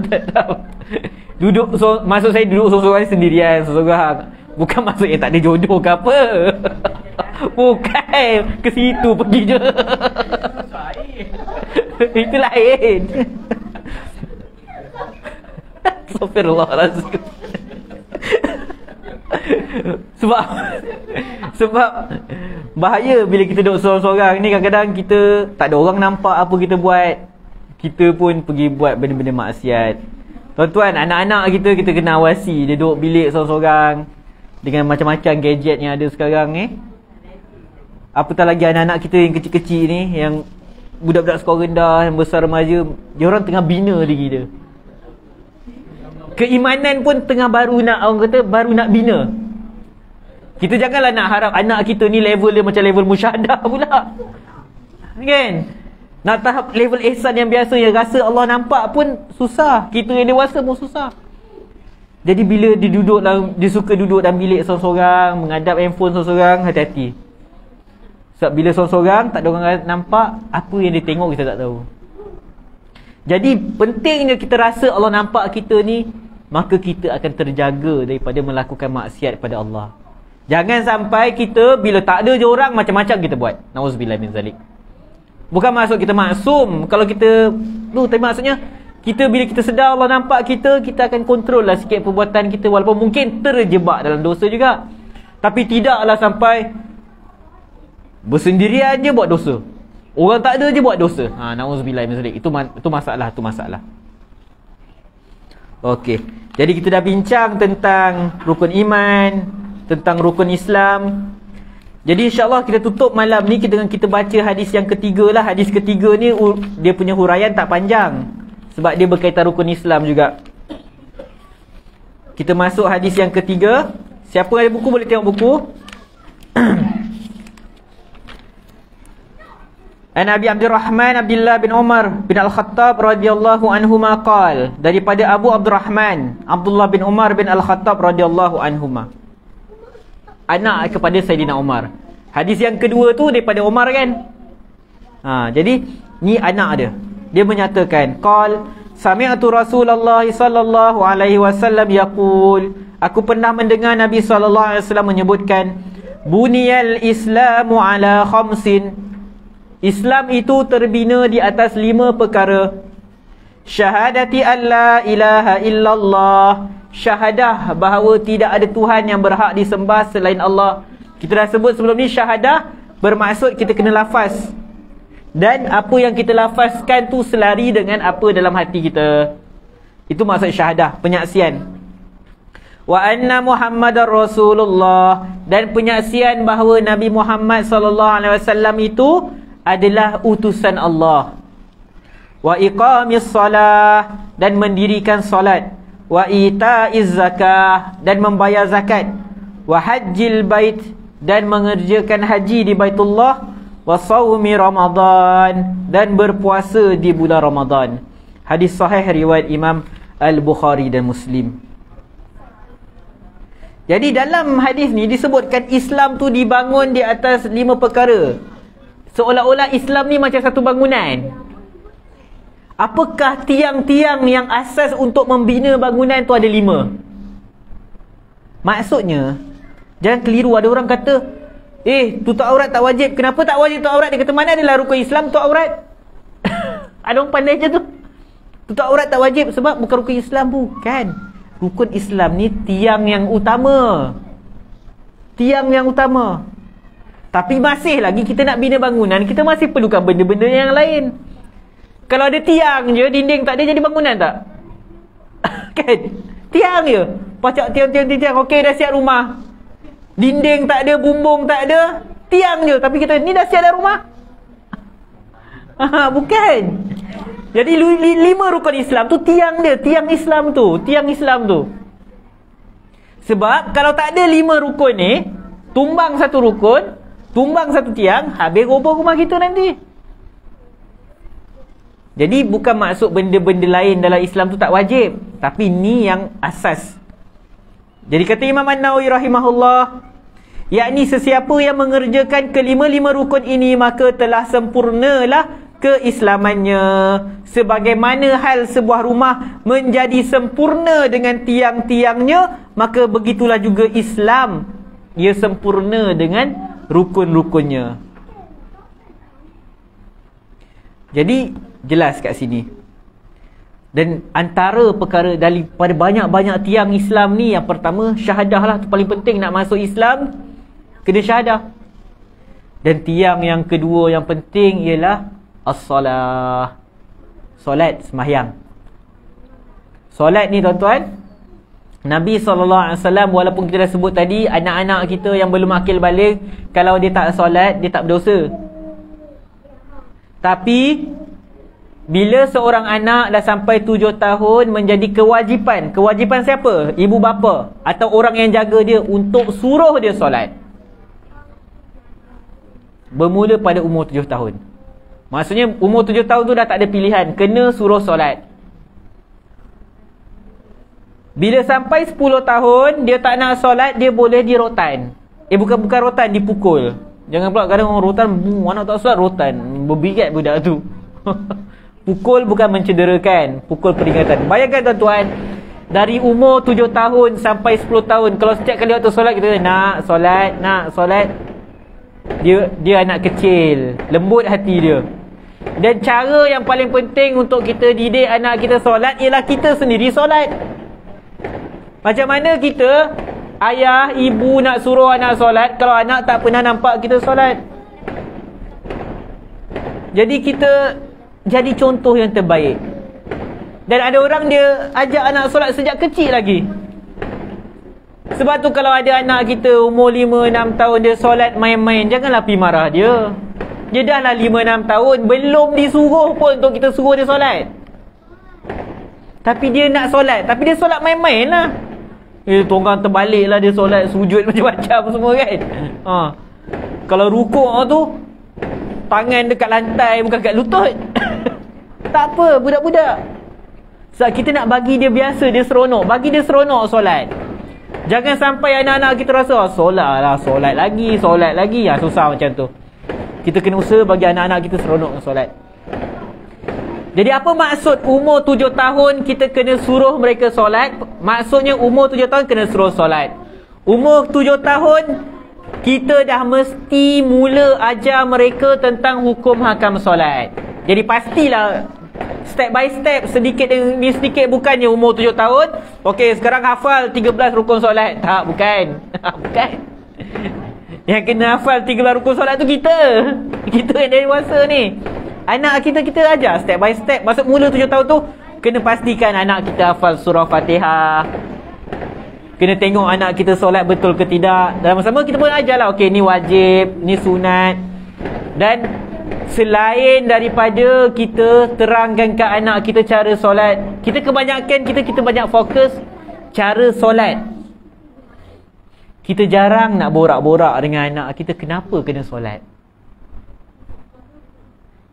Tak tahu. Maksud saya duduk sorang-sorang sendirian, sorang. Bukan maksud yang tak ada jodoh ke apa. Bukan. Ke situ pergi je. Itu lain. Astaghfirullahalazim. Sebab bahaya bila kita duduk sorang-sorang ni. Kadang-kadang kita tak ada orang nampak apa kita buat. Kita pun pergi buat benda-benda maksiat. Tuan-tuan, anak-anak kita kena awasi. Dia duduk bilik sorang-sorang dengan macam-macam gadget yang ada sekarang ni. Apatah lagi anak-anak kita yang kecil-kecil ni, yang budak-budak sekolah rendah, yang besar remaja, dia orang tengah bina diri dia. Keimanan pun tengah baru nak bina. Kita janganlah nak harap anak kita ni level dia macam level musyahadah pula. Kan? Nak tahap level ihsan yang biasa, yang rasa Allah nampak pun susah. Kita yang dewasa pun susah. Jadi bila dia suka duduk dalam bilik sorang-sorang, menghadap handphone sorang-sorang, hati-hati. Sebab bila sorang-sorang tak ada orang nampak, apa yang dia tengok kita tak tahu. Jadi pentingnya kita rasa Allah nampak kita ni, maka kita akan terjaga daripada melakukan maksiat pada Allah. Jangan sampai kita bila tak ada je orang, macam-macam kita buat. Nauzubillah min zalik. Bukan maksud kita maksum. Kalau kita tapi maksudnya kita bila kita sedar Allah nampak kita, kita akan kontrol lah sikit perbuatan kita, walaupun mungkin terjebak dalam dosa juga. Tapi tidaklah sampai bersendirian je buat dosa. Orang tak ada je buat dosa. Nauzubillah min zalik. Itu masalah, Okey. Jadi kita dah bincang tentang rukun iman, tentang rukun Islam. Jadi insya-Allah kita tutup malam ni dengan kita baca hadis yang ketiga lah. Hadis ketiga ni dia punya huraian tak panjang sebab dia berkaitan rukun Islam juga. Kita masuk hadis yang ketiga. Siapa ada buku boleh tengok buku. An Abi Abdurrahman Abdullah bin Umar bin Al-Khattab radhiyallahu anhuma qala, daripada Abu Abdurrahman Abdullah bin Umar bin Al-Khattab radhiyallahu anhuma, anak kepada Saidina Umar. Hadis yang kedua tu daripada Umar kan. Jadi ni anak dia. Dia menyatakan qala sami'tu Rasulullah sallallahu alaihi wasallam yaqul, aku pernah mendengar Nabi sallallahu alaihi wasallam menyebutkan, buniyal Islamu ala khamsin, Islam itu terbina di atas 5 perkara. Syahadati an la ilaha illallah, syahadah bahawa tidak ada Tuhan yang berhak disembah selain Allah. Kita dah sebut sebelum ni, syahadah bermaksud kita kena lafaz, dan apa yang kita lafazkan tu selari dengan apa dalam hati kita. Itu maksud syahadah, penyaksian. Wa anna Muhammadar Rasulullah, dan penyaksian bahawa Nabi Muhammad sallallahu alaihi wasallam itu adalah utusan Allah. Wa iqamis salah, dan mendirikan solat. Wa ita'iz zakah, dan membayar zakat. Wa hajjil bait, dan mengerjakan haji di Baitullah. Wa saumi Ramadan, dan berpuasa di bulan Ramadan. Hadis sahih riwayat Imam Al-Bukhari dan Muslim. Jadi dalam hadis ni disebutkan Islam tu dibangun di atas 5 perkara. Seolah-olah Islam ni macam satu bangunan. Apakah tiang-tiang yang asas untuk membina bangunan tu ada 5? Maksudnya, jangan keliru. Ada orang kata, tutup aurat tak wajib. Kenapa tak wajib tutup aurat? Dia kata, mana adalah rukun Islam tutup aurat? Ada orang pandai je tu. Tutup aurat tak wajib sebab bukan rukun Islam. Bukan. Rukun Islam ni tiang yang utama. Tiang yang utama. Tapi masih lagi kita nak bina bangunan, kita masih perlukan benda-benda yang lain. Kalau ada tiang je, dinding tak ada, jadi bangunan tak? Kan? Tiang je. Pacak tiang. Okey, dah siap rumah. Dinding tak ada, bumbung tak ada, tiang je. Tapi kita, ni dah siap dah rumah. Bukan. Jadi 5 rukun Islam tu tiang dia. Tiang Islam tu. Sebab kalau tak ada 5 rukun ni, tumbang satu rukun, tumbang satu tiang, habis roboh rumah kita nanti. Jadi bukan maksud benda-benda lain dalam Islam tu tak wajib, tapi ni yang asas. Jadi kata Imam An-Nawawi rahimahullah, yakni sesiapa yang mengerjakan kelima-lima rukun ini, maka telah sempurnalah keislamannya. Sebagaimana hal sebuah rumah menjadi sempurna dengan tiang-tiangnya, maka begitulah juga Islam, ia sempurna dengan rukun-rukunnya. Jadi jelas kat sini. Dan antara perkara daripada banyak-banyak tiang Islam ni, yang pertama syahadah lah. Tu paling penting. Nak masuk Islam kena syahadah. Dan tiang yang kedua yang penting ialah as-salah. Solat, sembahyang. Solat ni tuan-tuan, Nabi SAW, walaupun kita dah sebut tadi, anak-anak kita yang belum akil balik, kalau dia tak solat, dia tak berdosa. Tapi bila seorang anak dah sampai 7 tahun, menjadi kewajipan. Kewajipan siapa? Ibu bapa atau orang yang jaga dia untuk suruh dia solat. Bermula pada umur 7 tahun. Maksudnya umur 7 tahun tu dah tak ada pilihan, kena suruh solat. Bila sampai 10 tahun, dia tak nak solat, dia boleh dirotan. Bukan rotan, dipukul. Jangan pula kadang orang rotan, anak tak solat, rotan. Berbigat budak tu. Pukul bukan mencederakan, pukul peringatan. Bayangkan tuan-tuan, dari umur 7 tahun sampai 10 tahun, kalau setiap kali waktu solat kita nak solat, dia anak kecil, lembut hati dia. Dan cara yang paling penting untuk kita didik anak kita solat ialah kita sendiri solat. Macam mana kita, ayah, ibu nak suruh anak solat kalau anak tak pernah nampak kita solat? Jadi kita jadi contoh yang terbaik. Dan ada orang dia ajak anak solat sejak kecil lagi. Sebab tu kalau ada anak kita umur 5-6 tahun dia solat main-main, janganlah pergi marah dia. Dia dah lah 5-6 tahun, belum disuruh pun untuk kita suruh dia solat. Tapi dia nak solat, tapi dia solat main-main lah. Orang terbalik lah dia solat, sujud macam-macam semua kan. Kalau rukuk tu, tangan dekat lantai bukan kat lutut. Tak apa, budak-budak. Sebab kita nak bagi dia biasa, dia seronok. Bagi dia seronok solat. Jangan sampai anak-anak kita rasa solat lah, solat lagi. Susah macam tu. Kita kena usaha bagi anak-anak kita seronok dengan solat. Jadi apa maksud umur 7 tahun kita kena suruh mereka solat? Maksudnya umur 7 tahun kena suruh solat. Umur 7 tahun kita dah mesti mula ajar mereka tentang hukum hakam solat. Jadi pastilah step by step, sedikit demi sedikit. Bukannya umur 7 tahun, okey sekarang hafal 13 rukun solat. Tak, bukan. Bukan. Yang kena hafal 13 rukun solat tu kita yang dewasa ni. Anak kita ajar step by step. Maksud mula 7 tahun tu kena pastikan anak kita hafal surah Fatihah. Kena tengok anak kita solat betul ke tidak. Dalam masa sama kita pun ajarlah, okey ni wajib, ni sunat. Dan selain daripada kita terangkan ke anak kita cara solat, kita kebanyakan kita banyak fokus cara solat. Kita jarang nak borak-borak dengan anak kita kenapa kena solat.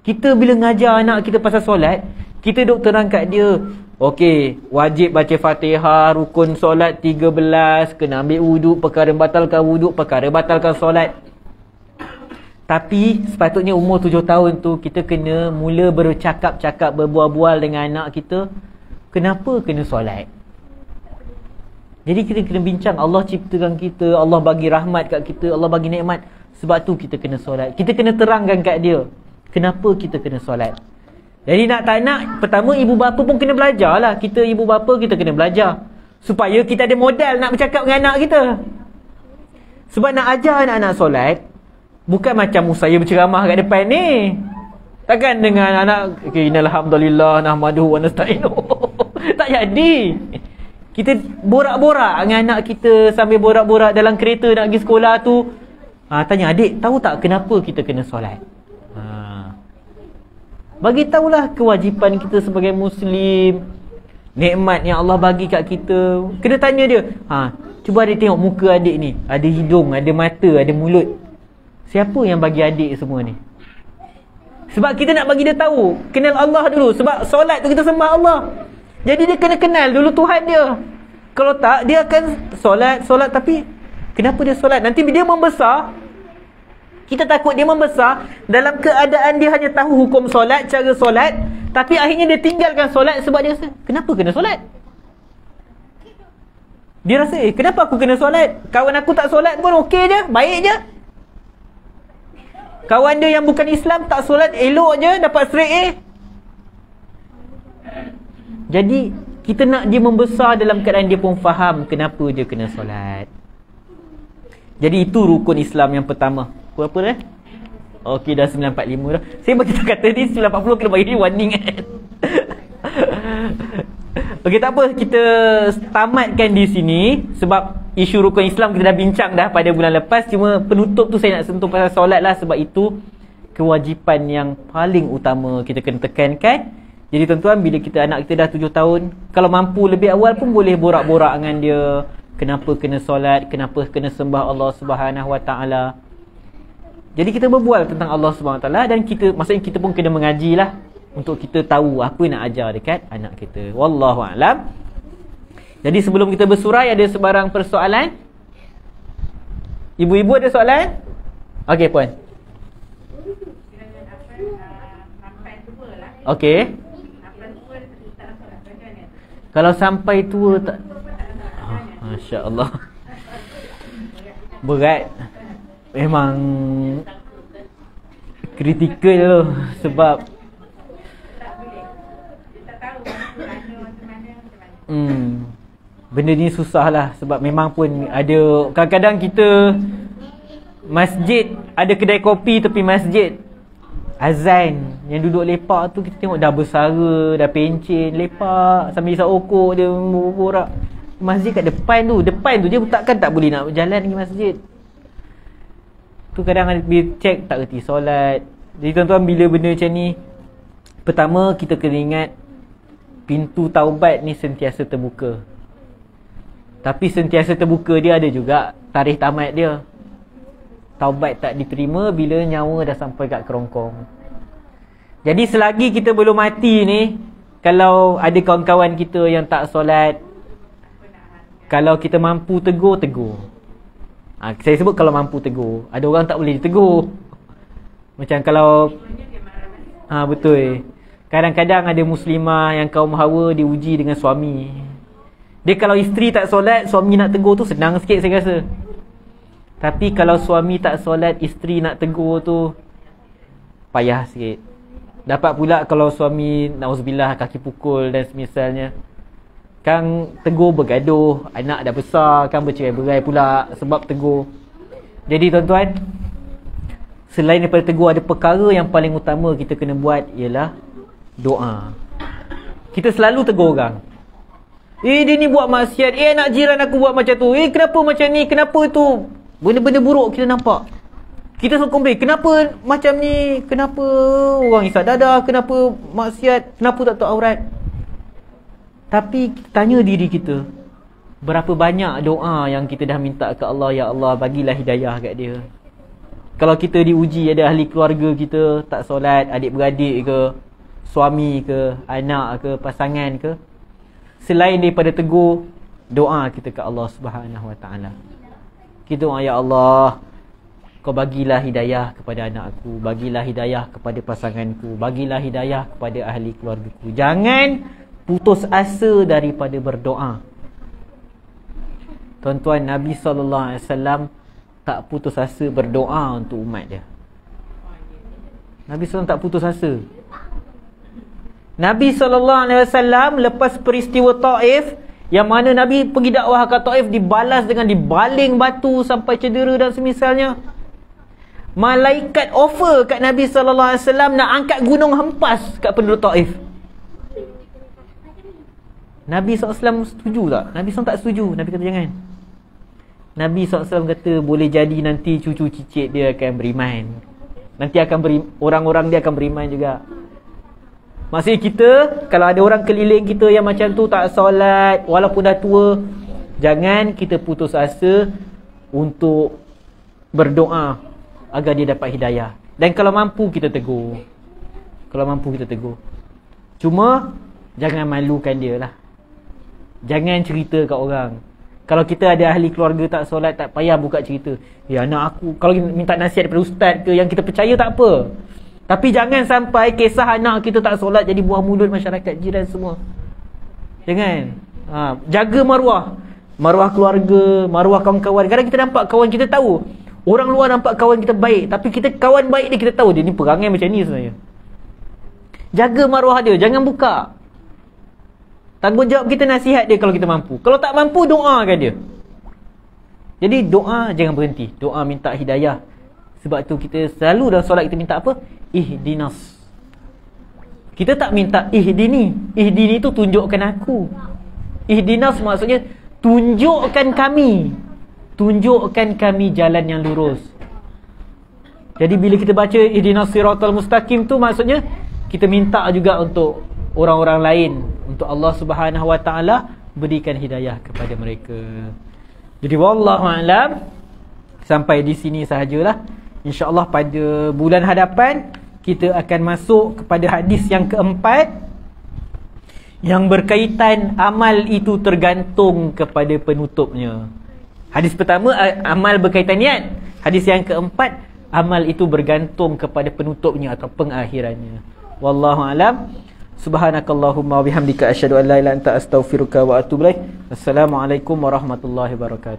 Kita bila ngajar anak kita pasal solat, kita duk terang kat dia, okey, wajib baca Fatihah, rukun solat 13, kena ambil wuduk, perkara batalkan wuduk, perkara batalkan solat. Tapi sepatutnya umur 7 tahun tu kita kena mula bercakap-cakap, berbual-bual dengan anak kita, kenapa kena solat. Jadi kita kena bincang, Allah ciptakan kita, Allah bagi rahmat kat kita, Allah bagi nikmat, sebab tu kita kena solat. Kita kena terangkan kat dia kenapa kita kena solat. Jadi nak tak nak, pertama ibu bapa pun kena belajar lah. Kita ibu bapa kita kena belajar supaya kita ada modal nak bercakap dengan anak kita. Sebab nak ajar anak-anak solat bukan macam saya berceramah kat depan ni. Takkan dengan anak, okay, innalhamdulillah nahmaduhu wa nasta'inuhu. Tak jadi. Kita borak-borak dengan anak kita, sambil borak-borak dalam kereta nak pergi sekolah tu. Tanya, adik tahu tak kenapa kita kena solat? Bagi tahulah kewajipan kita sebagai Muslim, nikmat yang Allah bagi kat kita. Kena tanya dia, cuba adik tengok muka adik ni, ada hidung, ada mata, ada mulut. Siapa yang bagi adik semua ni? Sebab kita nak bagi dia tahu, kenal Allah dulu. Sebab solat tu kita sembah Allah. Jadi dia kena kenal dulu Tuhan dia. Kalau tak, dia akan solat tapi kenapa dia solat? Nanti dia membesar, kita takut dia membesar dalam keadaan dia hanya tahu hukum solat, cara solat, tapi akhirnya dia tinggalkan solat sebab dia rasa, kenapa kena solat? Dia rasa, kenapa aku kena solat? Kawan aku tak solat pun okey je, baik je. Kawan dia yang bukan Islam tak solat, elok je, dapat straight A. Jadi kita nak dia membesar dalam keadaan dia pun faham kenapa dia kena solat. Jadi itu rukun Islam yang pertama. Berapa dah? Okey, dah 9.45 dah. Saya bagi kata ni 9.40 kena bagi warning kan. Okey, tak apa, kita tamatkan di sini sebab isu rukun Islam kita dah bincang dah pada bulan lepas. Cuma penutup tu saya nak sentuh pasal solat lah, sebab itu kewajipan yang paling utama kita kena tekankan. Jadi tuan-tuan, bila kita anak kita dah 7 tahun, kalau mampu lebih awal pun boleh borak-borak dengan dia kenapa kena solat, kenapa kena sembah Allah Subhanahu Wa Taala. Jadi kita berbual tentang Allah Subhanahu Wa Taala, dan kita, maksudnya kita pun kena mengajilah untuk kita tahu apa nak ajar dekat anak kita. Wallahu a'lam. Jadi sebelum kita bersurai, ada sebarang persoalan? Ibu-ibu ada soalan? Okey puan. Okey. Kalau sampai tua tak, Masya-Allah. Berat. Memang kritikal tu. Sebab benda ni susah lah. Sebab memang pun ada, kadang-kadang kita masjid, ada kedai kopi tepi masjid, azan yang duduk lepak tu, kita tengok dah bersara, dah pencen, lepak sambil isap okok dia borak. Masjid kat depan tu dia takkan tak boleh nak berjalan pergi masjid. Tu kadang bila check tak reti solat. Jadi tuan-tuan, bila benda macam ni, pertama kita kena ingat pintu taubat ni sentiasa terbuka. Tapi sentiasa terbuka dia ada juga tarikh tamat dia. Taubat tak diterima bila nyawa dah sampai kat kerongkong. Jadi selagi kita belum mati ni, kalau ada kawan-kawan kita yang tak solat, kalau kita mampu tegur, tegur. Saya sebut kalau mampu tegur. Ada orang tak boleh ditegur. Macam kalau betul. Kadang-kadang ada muslimah yang kaum hawa diuji dengan suami. Dia kalau isteri tak solat, suami nak tegur tu senang sikit saya rasa. Tapi kalau suami tak solat, isteri nak tegur tu payah sikit. Dapat pula kalau suami na'udzubillah kaki pukul dan semisalnya, kan tegur bergaduh, anak dah besar, kan bercerai-berai pula sebab tegur. Jadi tuan-tuan, selain daripada tegur, ada perkara yang paling utama kita kena buat, ialah doa. Kita selalu tegur orang, dia ni buat maksiat, anak jiran aku buat macam tu, kenapa macam ni, kenapa tu. Benda-benda buruk kita nampak, kita selalu komplain, kenapa macam ni, kenapa orang isap dadah, kenapa maksiat, kenapa tak tahu aurat. Tapi kita tanya diri kita, berapa banyak doa yang kita dah minta ke Allah, ya Allah bagilah hidayah kat dia. Kalau kita diuji, ada ahli keluarga kita tak solat, adik-beradik ke, suami ke, anak ke, pasangan ke, selain daripada tegur, doa kita ke Allah Subhanahu Wa Taala. Kita doa, ya Allah, Kau bagilah hidayah kepada anak aku, bagilah hidayah kepada pasanganku, bagilah hidayah kepada ahli keluargaku. Jangan putus asa daripada berdoa. Tuan-tuan, Nabi SAW tak putus asa berdoa untuk umat dia. Nabi SAW tak putus asa. Nabi SAW lepas peristiwa Taif, yang mana Nabi pergi dakwah ke Taif, dibalas dengan dibaling batu sampai cedera dan semisalnya. Malaikat offer kat Nabi SAW nak angkat gunung hempas kat penduduk Taif. Nabi SAW setuju tak? Nabi SAW tak setuju. Nabi kata jangan. Nabi SAW kata boleh jadi nanti cucu cicit dia akan beriman. Nanti akan orang-orang dia akan beriman juga. Maksudnya kita, kalau ada orang keliling kita yang macam tu tak solat, walaupun dah tua, jangan kita putus asa untuk berdoa agar dia dapat hidayah. Dan kalau mampu kita tegur. Kalau mampu kita tegur. Cuma jangan malukan dia lah. Jangan cerita kat orang. Kalau kita ada ahli keluarga tak solat, tak payah buka cerita. Ya anak aku, kalau minta nasihat daripada ustaz ke yang kita percaya tak apa. Tapi jangan sampai kisah anak kita tak solat jadi buah mulut masyarakat jiran semua. Jangan. Jaga maruah. Maruah keluarga, maruah kawan-kawan. Kadang kita nampak kawan kita tahu, orang luar nampak kawan kita baik, tapi kita kawan baik dia, kita tahu dia ni perangai macam ni sebenarnya. Jaga maruah dia, jangan buka. Tanggungjawab kita nasihat dia kalau kita mampu. Kalau tak mampu, doakan dia. Jadi doa jangan berhenti. Doa minta hidayah. Sebab tu kita selalu dalam solat kita minta apa? Ihdinas. Kita tak minta ihdini. Ihdini tu tunjukkan aku. Ihdinas maksudnya tunjukkan kami. Tunjukkan kami jalan yang lurus. Jadi bila kita baca ihdinas siratal mustaqim tu, maksudnya kita minta juga untuk orang-orang lain, untuk Allah Subhanahu Wa Taala berikan hidayah kepada mereka. Jadi wallahu a'lam, sampai di sini sahajalah. InsyaAllah pada bulan hadapan kita akan masuk kepada hadis yang keempat, yang berkaitan amal itu tergantung kepada penutupnya. Hadis pertama amal berkaitan niat. Hadis yang keempat, amal itu bergantung kepada penutupnya atau pengakhirannya. Wallahu a'lam. Subhanakallahumma wa bihamdika asyhadu an la ilaha illa anta astaghfiruka wa atubu ilaik. Assalamualaikum warahmatullahi wabarakatuh.